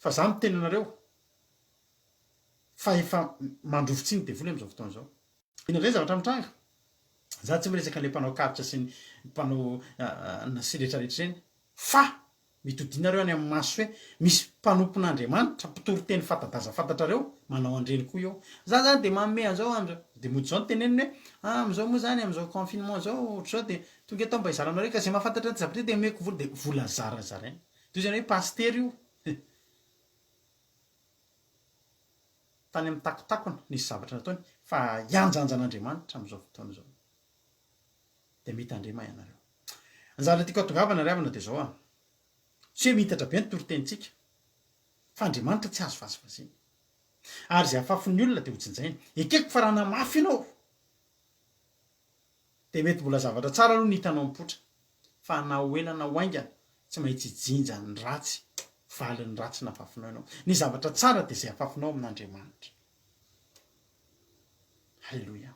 fa za miteny anareo fa efa mandrofotsy ny devoly am'izao fotoana zao inandray zavatra mitranga za tsy miresaka an'le mpanao karitra sy ny mpanao sy rehetrarehetra reny fa mitodinareo any amin'ny maso hoe misy mpanompon'andriamanitra mpitory-teny fatadaza fantatrareo manao andreny koa eo za zany de manome an'izao am'izao de mody zao ny teneniny hoe am'izao moa zany am'izao confinement zao ohatr'izao de tonga eto mba hizaranareo ka zay mahafantatra ny zavatra de meko vola de vola zarazaraina toy zany hoe paster io tany amin'ny takotakona nisy zavatra nataony fa ianjanjan'andriamanitra am'izao fotoana zao de mitandrema ianareo ny zavatra tiako atongavana ry havana de zao a tsy hoe mitatra be ny torotenitsika fa andriamanitra tsy azo vazivazina ary zay afafon'ny olona de hotsinjaina ekeko fa raha namafy ianao de mety mbola zavatra tsara aloha ny hitanao mipotra fa na hoelana hoaingana tsy maintsy jinja ny ratsy valin'ny ratsy nafafinao ianao ny zavatra tsara de zay afafinao amin'andriamanitra halleloia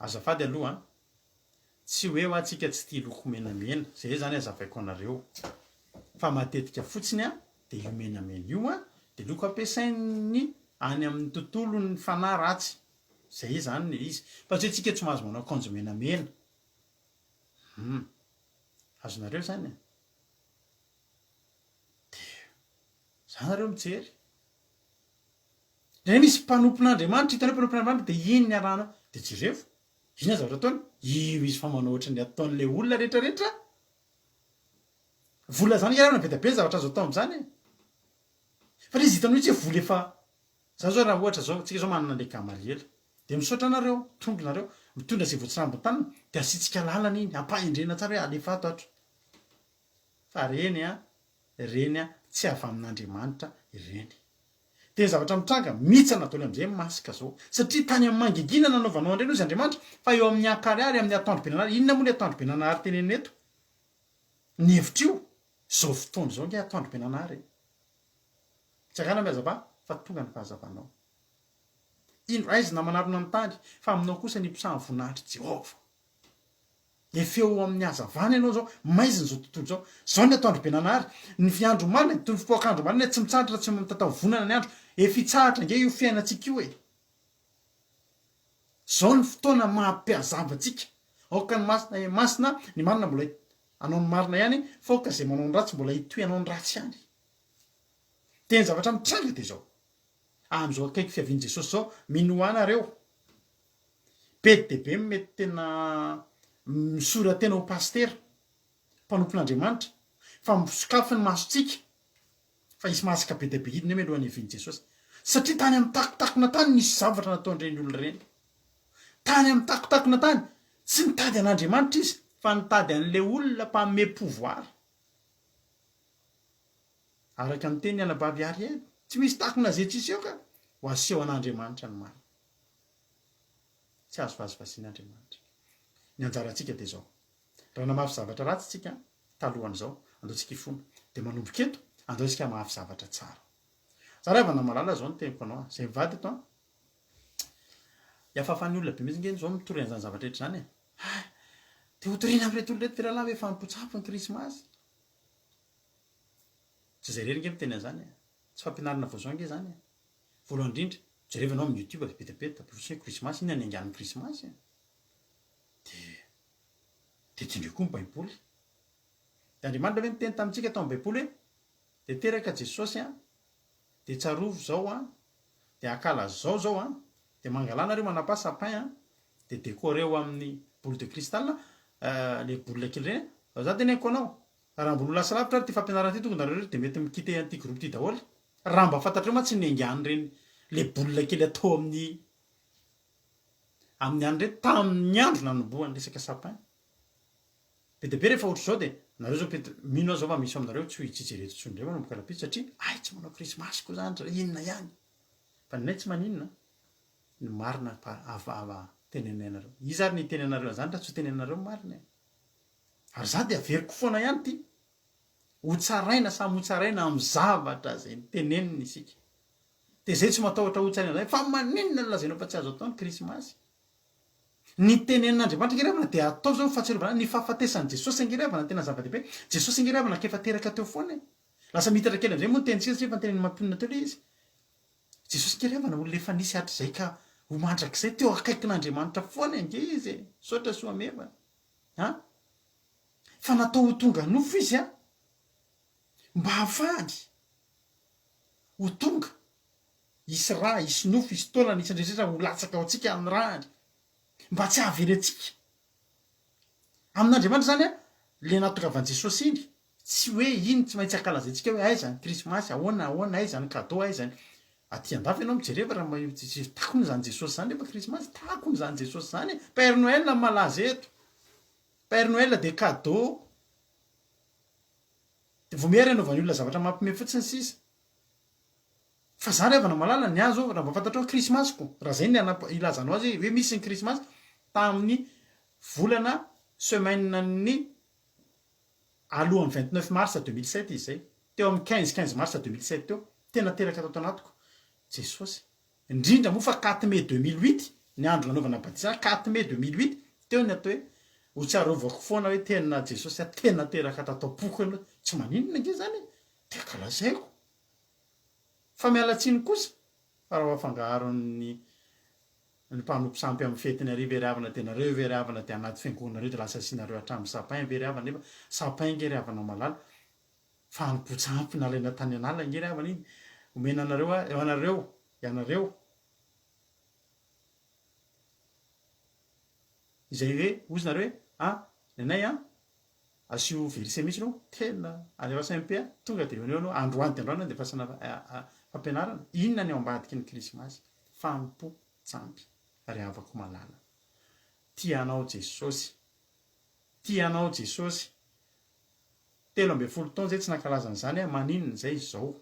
azafady aloha tsy hoe ho atsika tsy tia loko menamena zay zany azavaiko anareo fa matetika fotsiny a de io menamena io a de loko ampiasainy any amin'ny tontolo ny fanahy ratsy zay zany le izy fa tsy hoe tsika tsy mahazo manao akanjo menamena azonareo zany de za nareo mijery re misy mpanompon'andriamanitra hitanao mpanompon'andriamanitra de iny ny arana de jereo iny a zavatra ataony io izy fa manao ohatra ny ataon'le olona rehetrarehetra vola zany iarana be da be zavatra azo atao am'zany fa le izy hitanao tsy hoe vola efa za zao raha ohatra zao tsika zao manana le gamaliela de misaotra anareo tongonareo mitondra zay voatsirambony tanina de asitsika lalana iny ampahendrena tsara hoe alefato atro fa reny a tsy avy amin'andriamanitra ireny de zavatra mitranga mitsana ataony am'izay masika zao satria tany amin'ny mangigina nanaovanao andreny ozy andriamanitra fa eo amin'ny ankary ary amin'ny atandro benanary inona moa le atandro benanary teneny eto ny hevitra io zao fotoana zao nge atandro benanary tsy akana miazaba fa tonga ny fahazavanao ino aizy na manarona amin'ny tany fa aminao kosa ny mpisahany voninahitry jehova efeo amin'ny hazavana ianao zao maiziny zao tontolo zao ny atandro benanary ny fiandro malina ny tolofopoakandro malina tsy mitsahatra tsy mitatao vonana ny andro efitsahatra nge io fiainatsika io zao ny fotoana mampiazavatsika aoka ny masina ny marina mbola anao ny marina ihany faoka zay manao ny ratsy mbola hitoy anao ny ratsy ihany teny zavatra mitranga de zao am'izao akaiky fiavian' Jesosy zao minoanareo be de be mety tena misora tena ho pastera mpanompon'Andriamanitra fa misokafy ny masotsika fa isy masika be de be hidina hoe alohan'ny hiavian' Jesosy satria tany amin'ny takotakona tany nisy zavatra nataon'ireny olona ireny tany amin'ny takotakona tany tsy nitady an'Andriamanitra izy fa nitady an'le olona mpanome pouvoir araka ny teny anababy ary eny tsy misy takona zay tsisy eo ka ho aseho an'Andriamanitra ny marina tsy azo vazivasian'Andriamanitra ny anjarantsika dia zao raha namafy zavatra ratsy tsika talohan'izao andaontsika ifona dia manomboka eto andao isika mahafy zavatra tsara zaravana malala zao ny teniko anao zay mivady eto hiafafan'ny olona be mihitsy ngeny zao mitory an'izany zavatra rehetra zany dia hotoriana amin'irety olona reto firalahy hoe fampotsapy ny krismasy tsy zay rery nge miteny an'izany tsy fampianarana vao zao nge zany voalohany indrindra jerevanao amin'ny youtube be dia be tapivosy hoe krismasy inona ny angan'ny krismasy dia tindreo koa ny baiboly dia Andriamanitra hoe miteny tamintsika tao amin'ny baiboly hoe dia teraka Jesosy dia tsarovo zao dia akala zao dia mangalana reo manapa sapin dia décoreo amin'ny boule de cristal le boule kely reny za teneniko anao raha mbola lasa lavitra ty fampianarana ty tonga nareo dia mety mikite an'ity groupe ty daholo raha mba fantatreo ma tsy niangany reny le boule kely atao amin'ny any reny tamin'ny andro nanombohany resaka sapin be de be rehefa ohatry zao dia nareo zao mino aho zao fa misy aminareo tsy hijereto tsondreo manomboka lapitsy satria ay tsy manao krismasy koa zany inona ihany fa ninay tsy maninona ny marina avava tenenainareo izy ary ny tenenareo zany raha tsy tenenareo marina ary za dia averiko foana ihany ty hotsaraina samy hotsaraina amin'ny zavatra zay tenenina isika dia zay tsy matahotra hotsaraina zay fa maninona ny lazainao fa tsy azo atao ny krismasy ny tenenin'Andriamanitra ngerevana dia atao zao fahatsiarovana ny fahafatesan'i Jesosy ngerevana tena zava-dehibe Jesosy ngerevana kefa teraka teo foana lasa mitatra kely amin'izay moa ny tenintsika sy efa nyteneny mampionina teo le izy Jesosy ngerevana olona efa nisy hatrizay ka ho mandrak'izay teo akaikin'Andriamanitra foana nge izy sotra soa meva fa natao ho tonga nofo izy mba hafahany ho tonga isy raha isy nofo isy taolana isy andresetra ho latsaka ao antsika amin'ny rahany mba tsy hahavery antsika amin'Andriamanitra zany le natokavan'i Jesosy iny tsy hoe iny tsy maintsy ankalazaintsika hoe aizany krismasy ahoana aizany cadeau aizany aty andafy ianao mijereva raha takony zany Jesosy zany rehefa krismasy takony zany Jesosy zany Père Noël malaza eto Père Noël dia cadeau dia vomery anaovan'ny olona zavatra mampime fotsiny sisa fa za rehefa namalala ny azo raha mba fantatrao krismasy ko raha zay ny ilazanao azy hoe misy ny krismasy tamin'ny volana semaine ny alohan'ny 29 mars 2007 izy zay teo amin'ny 15 mars 2007 teo tena teraka tao tanatiko Jesosy indrindra moa fa 4 mai 2008 ny andro nanaovana batisa 4 mai 2008 teo ny atao hoe ho tsarovako foana hoe tena Jesosy tena teraka tatao-poko ianao tsy maninona nge zany dia kalazaiko fa mialatsiny kosa fa raha afangaron'ny mpanompo sampy amin'ny fetiny ary veryhavana dia nareo veryhavana dia anaty fiangonanareo dia lasa asianareo hatramin'ny sapin veryhavana nefa sapin nge ry havana malala fa nipotsaampy nalaina tany anala nge ry havana iny omena anareo ianareo izay hoe ozy nareo hoe nenay asio verise mihitsy no tena alefa SMP tonga dia eo anao androany dia androany dia fasana fampianarana inona ny ao ambadiky ny krismasy fampo tsampy ary havako malala tianao Jesosy 13 taona zay tsy nankalazana zany maninona zay zao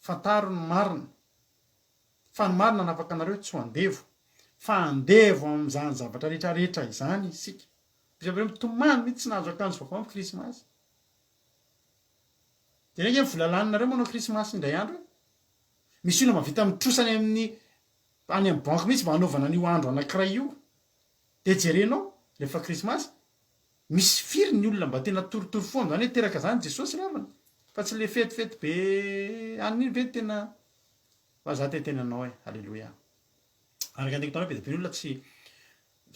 fantaro ny marina fa ny marina nafaka anareo tsy ho andevo fa andevo amin'izany zavatra rehetrarehetra izany isika bisavre mitomany mihitsy tsy nahazo akanjo vaovao amin'ny krismasy dia nge volalanareo manao krismasy indray andro misy olona mavita mitrosany any amin'ny banky mihitsy mba hanaovana an'io andro anankiray io dia jerenao rehefa krismasy misy firy ny olona mba tena toritory foana zany hoe teraka zany Jesosy ravana fa tsy le fetifety be aniny ve tena fa za tenanao alleloia araka andeko tanao be dia be olona tsy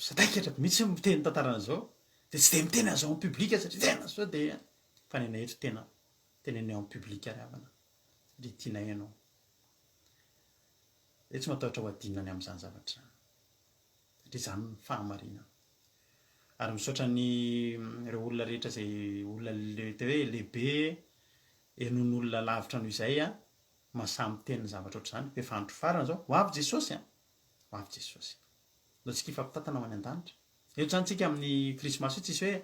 sadaikatra mihitsy miteny tantarana zao dia tsy dia miteny an'izao amin'ny publika satria tena sao dia fa nenay eto tena tenenay amin'ny publika ry havana satria tianay ianao dia tsy matahotra ho adinany amin'izany zavatra izany satria izany ny fahamarinana ary misaotra ny ireo olona rehetra izay olona hoe lehibe enon'olona lavitra noho izay a mahasamy teny ny zavatra ohatr'izany hoe fandro farana zao ho avy Jesosy a ho avy Jesosy no tsika ifampitantana ho any an-danitra eto zany tsika amin'ny krismasy io tsisy hoe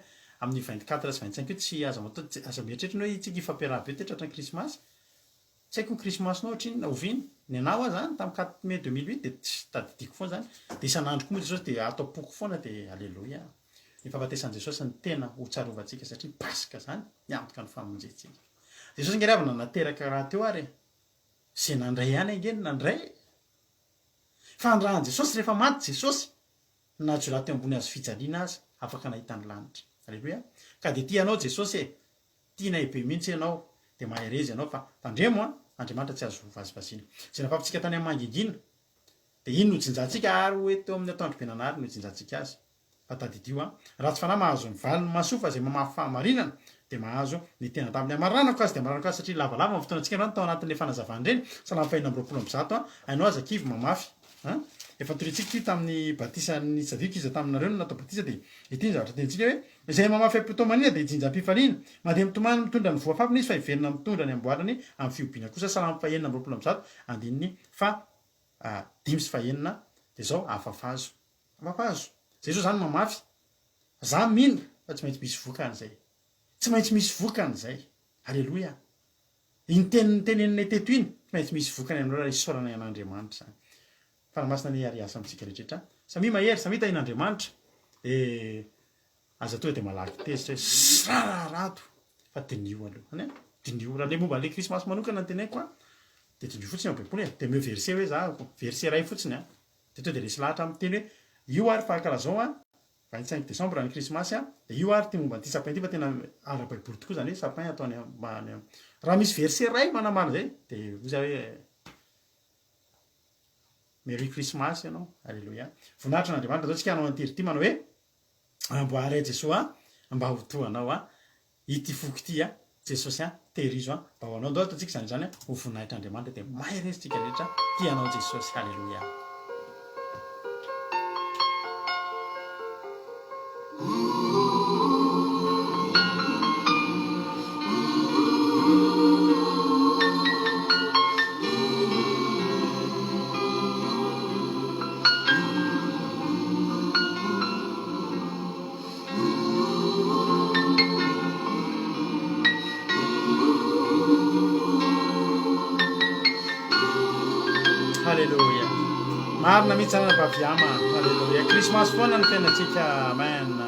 amin'ny 24 sy 25 io tsy aza matao aza mieritreritra ny hoe tsika ifampiarahana be tetra ny krismasy tsy haiko ny krismasy nao ohatriny na oviny ny anao zany tamin'ny 4 mai 2008 dia tsy tadidiko foana zany dia isan'andro koa moa Jesosy dia atao poko foana dia alleloia ny fahafatesan'i Jesosy ny tena ho tsarovatsika satria pasika zany miantoka ny famonjentsika Jesosy nge ravana nateraka raha teo ary izay nandray ihany angeny nandray fandrahan'i Jesosy rehefa maty Jesosy na jolahy teo ambony azo fijaliana azy afaka nahitany lanitra alleloia ka dia tia anao Jesosy tianay be mihitsy ianao dia maherezy ianao fa tandremo a Andriamanitra tsy azo vazivaziana izay nafampitsika tany amin'ny mangingina dia iny no jinjantsika ary hoe teo amin'ny atoandro benanary no jinjantsika azy fa tadidio a raha tsy fanahy mahazo ny valiny masofa izay mamafy fahamarinana dia mahazo ny tena tamin'ny amaranako azy dia amaranako azy satria lavalava ny fotoanantsika androany tao anatin'ilay fanazavana ireny salamy fahina amby roapolo amby zato a hainao aza kivy mamafy efa torintsika ty tamin'ny batisan'ny sadiko izy taminareo no natao batisa dia ity ny zavatra tentsika hoe izay mamafy am-pitomaniana dia jinjam-pifaliana mandeha mitomany mitondra ny voafafiny izy fa hiverina mitondra ny amboarany amin'ny fiompiana kosa salamy fahenina amby roapolo amby zato andininy fa 5 sy fahenina dia zao afafazo afafazo zay zao zany mamafy za mino fa tsy maintsy misy vokany zay tsy maintsy misy vokany zay alleloia iny tenin'ny teto iny tsy maintsy misy vokany amin'ireo raha isaorana ian'Andriamanitra zany fanamasina ny ary asa amintsika rehetrarehetra samy mahery samy hita in'Andriamanitra aza tonga dia malaky tezitra hoe rararato fa dinio aloha any dinio raha le momba le krismasy manokana ny tenaiko a dia dinio fotsiny ao baiboly dia meo verset hoe za verset ray fotsiny a dia tonga dia resy lahatra amin'ny teny hoe io ary fakara zao a 25 décembre ny krismasy a dia io ary ty momba n'ity sapin ty fa tena ara-baiboly tokoa zany hoe sapin ataony ambany raha misy verset ray manamana zay dia oza hoe Merry Christmas ianao alleluia voninahitra n'Andriamanitra zao tsika hanao antiry ty manao hoe amboary Jesosy a mba ho toanao a ity foky ity a Jesosy a tehirizo a mba ho anao ndao ataontsika zany zany ho voninahitran'Andriamanitra dia maherezintsika rehetra ty anao Jesosy alleluia Alléluia. Marina mihitsy anana baviama. Alléluia. Krismasy foana ny fiainantsika. Amen.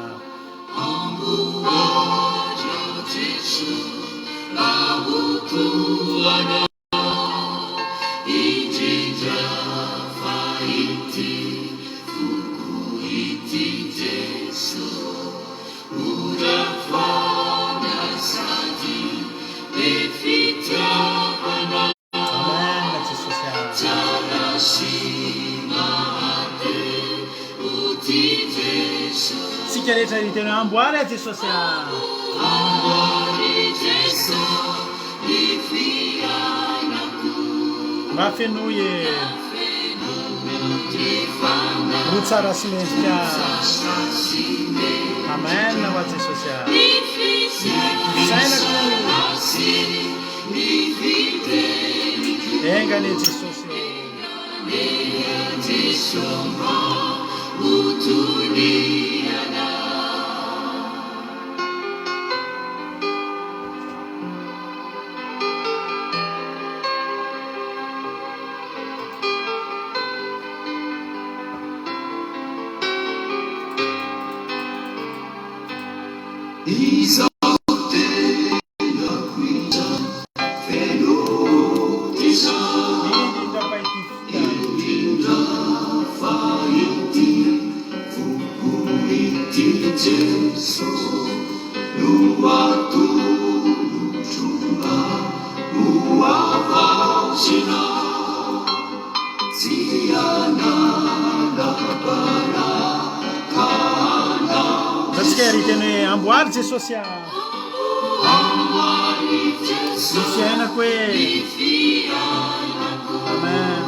Tsika rehetra hiteny amboary Jesosy mba fenoy ho tsara sy mendrika amen ho Jesosy sainako engany Jesosy amboary Jesosy misy ainako hoe amen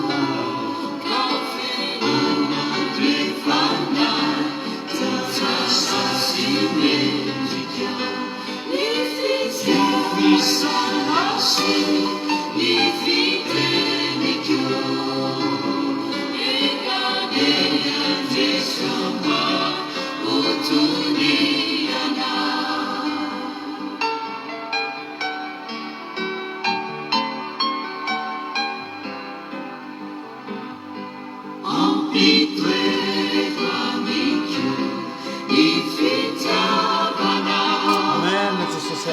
Amen, Jesosy.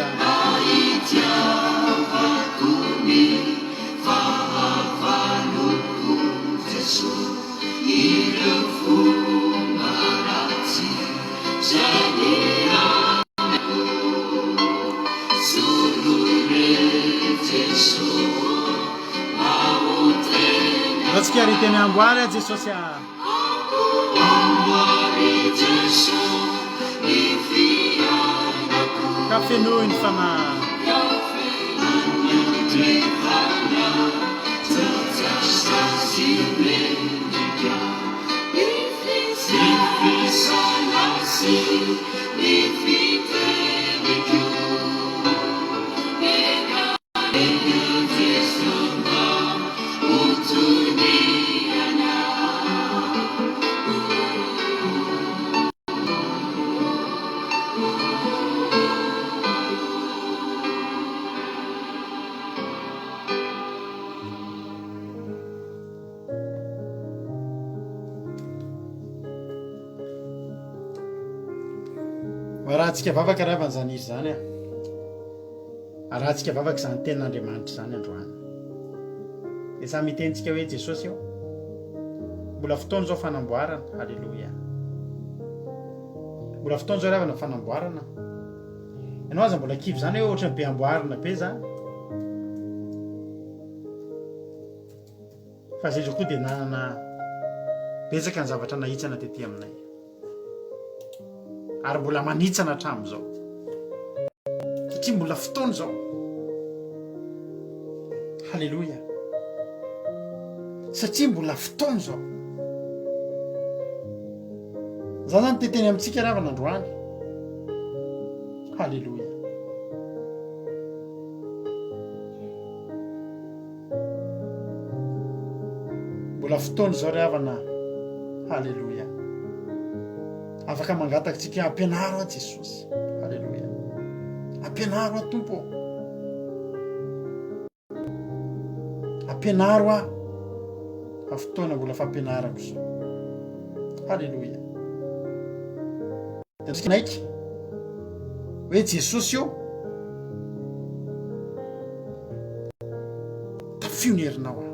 Ratsika riteny amboary a Jesosy a. Ka fenoy ny fanahy. Rahantsika vavaka ravana zany izy zany a. Rahantsika vavaka zany tenin'Andriamanitra zany androany. Dia samy mitentsika hoe Jesosy eo. Mbola fotoana zao fanamboarana. Halleluja. Mbola fotoana zao ravana fanamboarana. Ianao aza mbola kivy zany hoe ohatran'ny be amboarina be zany. Fa zay koa dia nanana betsaka ny zavatra nahitsana tetỳ aminay. Ary mbola manitsana hatramin'izao. Satria mbola fotoana zao. Halleluja. Satria mbola fotoana zao. Za zany teteny amintsika ravana androany. Halleluja. Mbola fotoana zao ravana. Halleluja. Afaka mangatakatsika ampianaro a Jesosy. Halleluja. Ampianaro a Tompo. Ampianaro a. Fotoana mbola fampianarako zao. Halleluja. Dia naiky hoe Jesosy io tafio ny herinao a.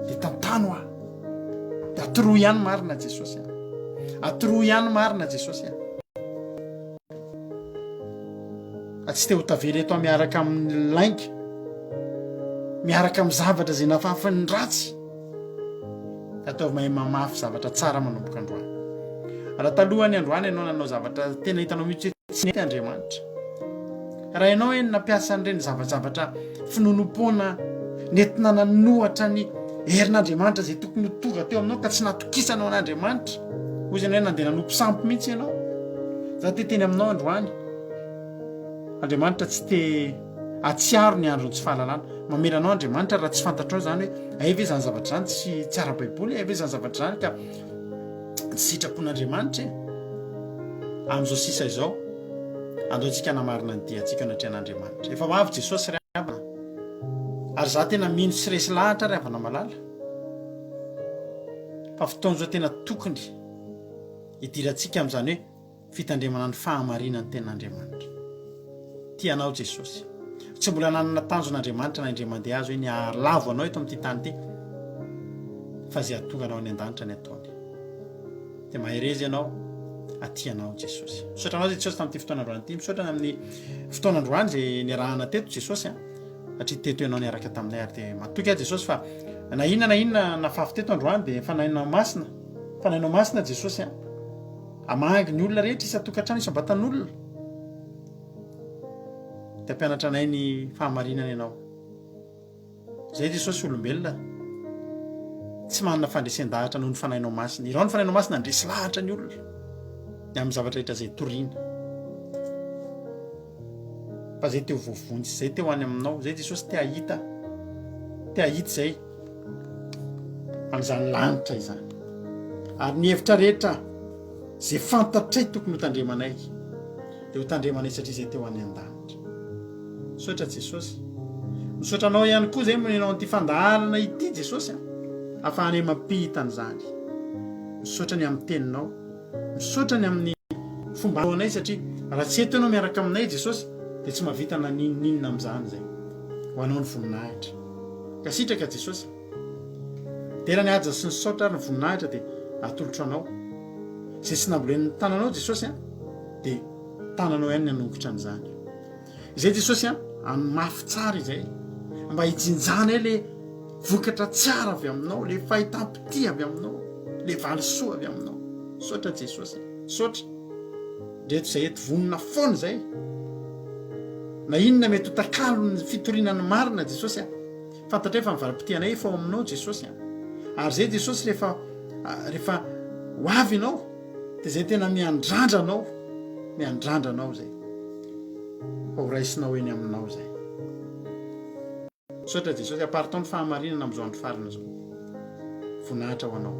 Dia tantano a. Dia atoroy ihany marina Jesosy a. Atoroy ihany marina Jesosy a. Tsy te ho tavela eto miaraka amin'ny lainky, miaraka amin'ny zavatra izay nafafan'ny ratsy. Ataovy mahay mamafy zavatra tsara manomboka androany. Raha talohany androany ianao nanao zavatra tena hitanao mihitsy hoe tsy nety Andriamanitra. Raha ianao hoe nampiasa an'ireny zavatra finonompoana nentina nanohatra ny herin'Andriamanitra izay tokony ho tonga teo aminao ka tsy natokisanao an'Andriamanitra. Hoy izany hoe nandeha nanompo sampy mihitsy ianao. Za te teny aminao androany. Andriamanitra tsy te atsiaro ny androny tsy fahalalana. Mamelanao Andriamanitra raha tsy fantatrao zany hoe aive zany zavatra zany tsy ara-baiboly, aive zany zavatra zany ka tsy sitrapon'Andriamanitra e. Amin'izao sisa izao andaontsika namarina ny diantsika anatrehan'Andriamanitra. Efa avy Jesosy ry havana. Ary za tena mino sy resy lahatra ry havana malala. Fa fotoana zao tena tokony hidirantsika amin'izany hoe fitandremana ny fahamarinan'ny tenan'Andriamanitra. Tianao Jesosy. Tsy mbola nanana tanjon'Andriamanitra na indray mandeha azy hoe ny alavo anao eto amin'ity tany ity. Fa izay atonganao any an-danitra ny ataony. Dia maherezy ianao, atianao Jesosy. Misaotra anao Jesosy tamin'ity fotoana androany ity. Misaotra amin'ny fotoana androany izay niarahana teto Jesosy. Satria teto ianao niaraka taminay ary dia matoky ahy Jesosy fa na inona nafafy teto androany dia fanahinao masina. Fanahinao masina Jesosy. Hamangy ny olona rehetra isa-tokantrano isa-batan'olona. Dia hampianatra anay ny fahamarinana ianao. Zay Jesosy olombelona tsy manana fandresen-dahatra noho ny fanahinao masina. Irao ny fanahinao masina handresy lahatra ny olona. Dia amin'ny zavatra rehetra izay toriana. fa zay teo voavonjy zay teo any aminao zay Jesosy te ahita zay an'izany lanitra izany ary ny hevitra rehetra zay fantatray tokony ho tandremanay dia ho tandremanay satria zay teo any an-danitra. Misaotra Jesosy, misaotra anao ihany koa zay manao an'ity fandaharana ity Jesosy ahafahanay mampita an'izany. Misaotra ny amin'ny teninao, misaotra ny amin'ny fomba anay satria raha tsy eto ianao miaraka aminay Jesosy dia tsy mahavita na ninninina amin'izany zay ho anao ny voninahitra. Ka sitraka Jesosy, tena ny haja sy ny saotra ary ny voninahitra dia atolotro anao zay tsy nambolen'ny tananao Jesosy dia tananao ihany ny hanongotra an'izany. Izay Jesosy mafy tsara izay mba hijinjana le vokatra tsara avy aminao, le fahitam-pity avy aminao, le valisoa avy aminao. Saotra Jesosy, saotra reto izay eto vonona foana zay na inona mety ho takalo ny fitorinany marina Jesosy fantatra efa mivalim-pitianay efa ao aminao Jesosy ary zay Jesosy rehefa ho avy ianao dia zay tena miandrandranao zay fa ho raisinao eny aminao zay. Saotra Jesosy aparitao ny fahamarinana amin'izao andro farana zao voninahitra ho anao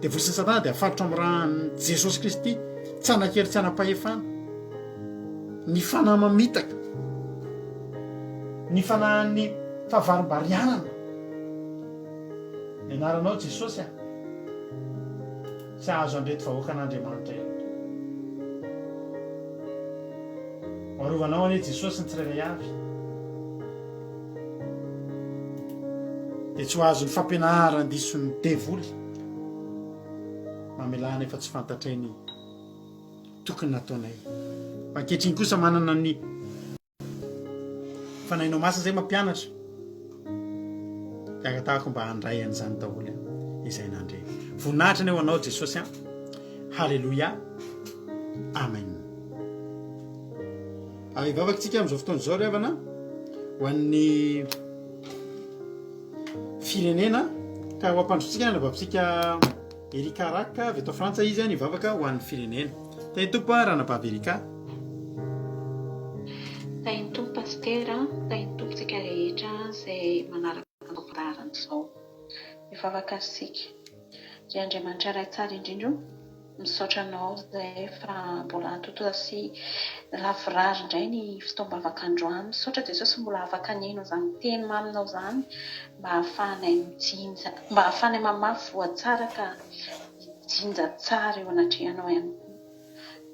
dia vory sy ny Satana dia afatotra amin'ny rahan'i Jesosy Kristy tsy hanan-kery tsy hanam-pahefana ny fanahy mamitaka ny fanahin'ny fahavaribarianana ianaranao Jesosy tsy ahazo andreto vahoaka an'Andriamanitra eto. Arovanao anie Jesosy ny tsirairay avy dia tsy ho azo ny fampianarana dison'ny devoly mamelana efa tsy fantatray ny tokony nataonay. Ankehitriny kosa manana ny fanahinao masina zay mampianatra tahako mba handray an'izany daholo izay nandre. Voninahitra ny eo anao Jesosy halleluia, amen. Ivavakantsika amin'izao fotoana izao ry havana ho an'ny firenena ka ho ampandrotsika ny vavintsika Erika Raka avy eto Frantsa izy nivavaka ho an'ny firenena. Tahitompo ranabavy Erika. Tahitompo pastera, tahitompo tsika rehetra izay manaraka ny izao mivavaka antsika. Ry Andriamanitra iray tsara indrindra, misaotra anao izay fa mbola antotoa sy lavorary indray ny fitoam-bavaka androany. Misaotra Jesosy mbola afaka aneno izany teny maminao izany mba hahafahanay mijinja, mba hahafahanay mamafy voatsara ka mijinja tsara eo anatrehanao ihany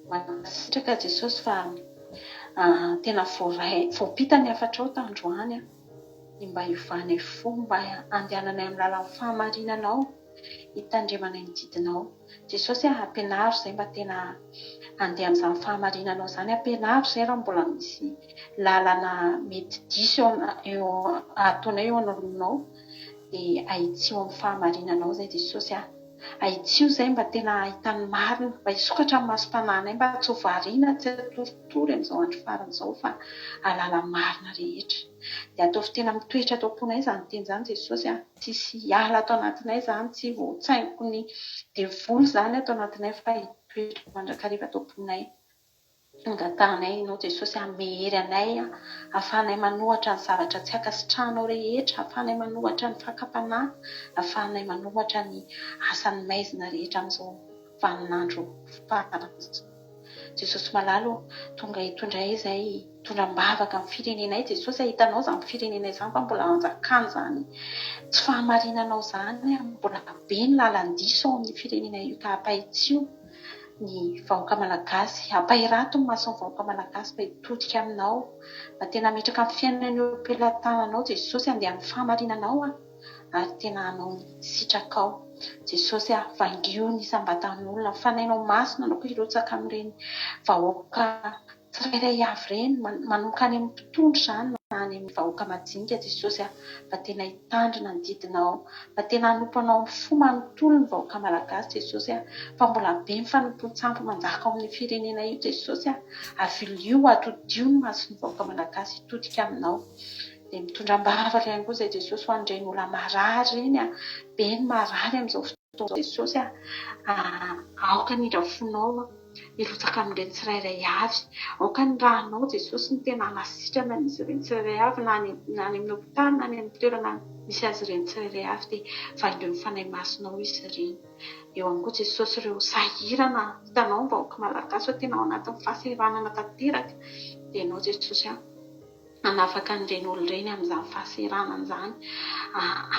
koa. Masitraka Jesosy fa tena voapita ny afatrao tandroany ny mba hiovanay fomba andehananay amin'ny lalan'ny fahamarinanao hitandremanay ny didinao. Jesosy ampianaro izay mba tena andeha amin'izany fahamarinanao izany. Ampianaro izay raha mbola misy lalana mety diso eo ataonay eo anaronao dia ahitsio amin'ny fahamarinanao izay Jesosy ahitsio izay mba tena ahitany marina, mba hisokatra amin'ny masom-pananay mba tsy ho variana, tsy hatoritory amin'izao andro farana izao fa alala marina rehetra. Dia ataovy tena mitoetra atao am-ponay izany teny izany Jesosy tsisy hiala atao anatinay izany, tsy voatsaingo ny devoly izany atao anatinay fa hitoetra mandrakariva atao am-ponay. Angatanay ianao Jesosy mehery anay ahafahanay manohatra ny zavatra tsy hakasitranao rehetra, ahafahanay manohatra ny fakapanahy, ahafahanay manohatra ny asan'ny maizina rehetra amin'izao vaninandro farana. Jesosy malalo tonga hitondray izay tondram-bavaka amin'ny firenenay Jesosy. Hitanao izany firenenay izany fa mbola anjakana izany tsy fahamarinanao izany, mbola be ny lalan-diso ao amin'ny firenenay io ka ampahitsio ny vahoaka malagasy, ampahirato ny mason'ny vahoaka malagasy mba hitodika aminao, mba tena metraka amin'ny fiainan'ny ompelan-tananao Jesosy andeha amin'ny fahamarinanao ary tena hanao ny sitraka ao. Jesosy vangio ny sambatan'olona, fanainao masina anao koa hirotsaka amin'ireny vahoaka tsirairay avy ireny, manomboka any amin'ny mpitondro izany na any amin'ny vahoaka majinika Jesosy mba tena hitandrina ny didinao, mba tena hanompanao amin'ny fo manontolo ny vahoaka malagasy Jesosy fa mbola be mifanompontsampy manjaka ao amin'ny firenena io Jesosy avilio atodio ny mason'ny vahoaka malagasy hitodika aminao. Dia mitondram-bavaka ihany koa izay Jesosy ho an'ireny olona marary ireny, be ny marary amin'izao fotoana Jesosy aoka ny rafonao hilotsaka amin'ireny tsirairay avy. Aoka ny rahanao Jesosy ny tena hanasitrana an'izy ireny tsirairay avy na any amin'ny hopitaly na any amin'ny toerana misy azy ireny tsirairay avy dia vaingeo ny fanahy masonao izy ireny. Eo ihany koa Jesosy ireo sahirana hitanao ny vahoaka malagasy fa tena ao anatin'ny fahasahiranana tanteraka dia ianao Jesosy manafaka an'ireny olo ireny amin'izany fahasahiranana izany.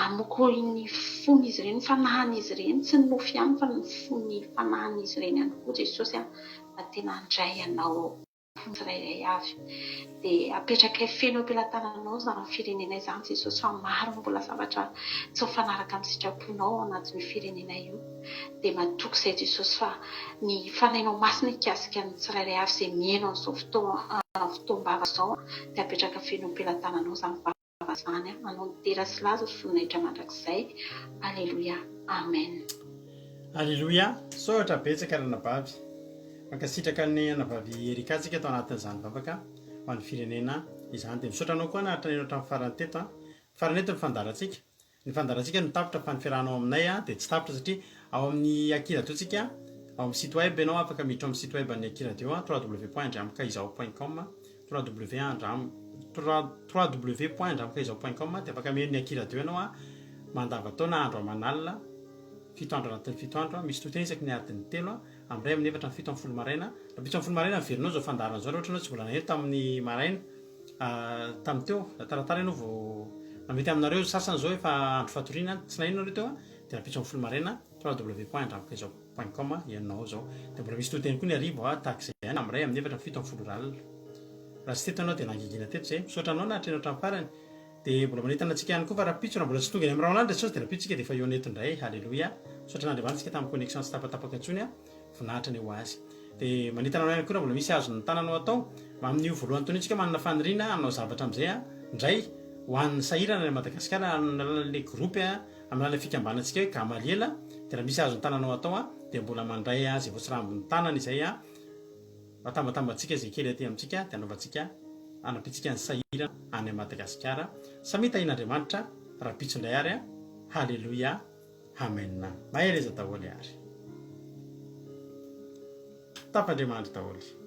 Amoko ny fon'izy ireny, ny fanahin'izy ireny, tsy ny mofo ihany fa ny fony fanahin'izy ireny ihany koa Jesosy mba tena handray ianao tsirairay avy. Dia apetraka ilay feno am-pelatananao izany firenena izany Jesosy fa maro ny mbola zavatra tsy mifanaraka amin'ny sitraponao ao anatin'io firenena io. Dia matoky izay Jesosy fa ny fanahinao masina hikasika ny tsirairay avy izay mihaino an'izao fotoam-bava izao dia apetraka feno am-pelatananao izany vava izany. Manao ny tera sy laza sy voninahitra mandrakizay. Aleloia. Amen. Aleloia. Sohatra betsaka ranabavy. Mankasitraka ny anabavy erikatsika atao anatin'izany vavaka ho an'ny firenena izany. Dia misaotra anao koa naharitra ny hatramin'ny farany teto. Farany eto ny fandarantsika. Ny fandarantsika no tapitra fa ny fiarahanao aminay dia tsy tapitra satria ao amin'ny akiradiosika, ao amin'ny site web ianao afaka miditra amin'ny site web ny akiradio www.andramkaizao.com www.andramkaizao.com dia afaka mihaino ny akiradio ianao mandavataona andro aman'alina 7 andro anatin'ny 7 andro. Misy toteny isaky ny adiny 3 amin'ny 2 amin'ny 4 amin'ny 7 amin'ny 10 maraina. Raha 7 amin'ny 10 maraina miverinao zao fandarana zao ohatra ianao tsy mbola naheno tamin'ny maraina tamin'ny teo taratara ianao vao namety aminareo sasany zao efa andro fatoriana tsy naheno nareo teo dia raha 7 amin'ny 10 maraina www.andramkaizao.com ianao zao. Dia mbola misy toteny koa ny arivo tahaka izay ihany amin'ny 2 amin'ny 4 amin'ny 7 amin'ny 10 ralina. Raha tsy teto ianao dia nangingina teto zay. Misaotra anao nahatreny hatramin'ny farany. Dia mbola manentana antsika ihany koa fa raha pitsona mbola tsy tonga any amin'ny raonandro Jesosy dia raha pitsika dia efa eo aneto indray. Haleloia. Misaotra n'Andriamanitra tamin'ny connexion tsy tapatapaka intsony voninahitra ny ho azy. Dia manentana anao ihany koa mbola misy azony ny tananao atao amin'io voalohany taonitsika manana faniriana aminao zavatra amin'izay indray ho an'ny sahirana ny Madagasikara amin'ny alalan'ilay groupe amin'ny alalan'ny fikambanantsika hoe Gamaliela. Dia raha misy azony tananao atao dia mbola mandray izay voatsirambin'ny tanana izay matambatambantsika izay kely aty amintsika dia anaovantsika anapitsika ny sahirana any Madagasikara. Samy tahin'Andriamanitra raha pitsondray ary. Haleloia. Amen. Mahereza daholo ary. Tapandriamanitra daholo.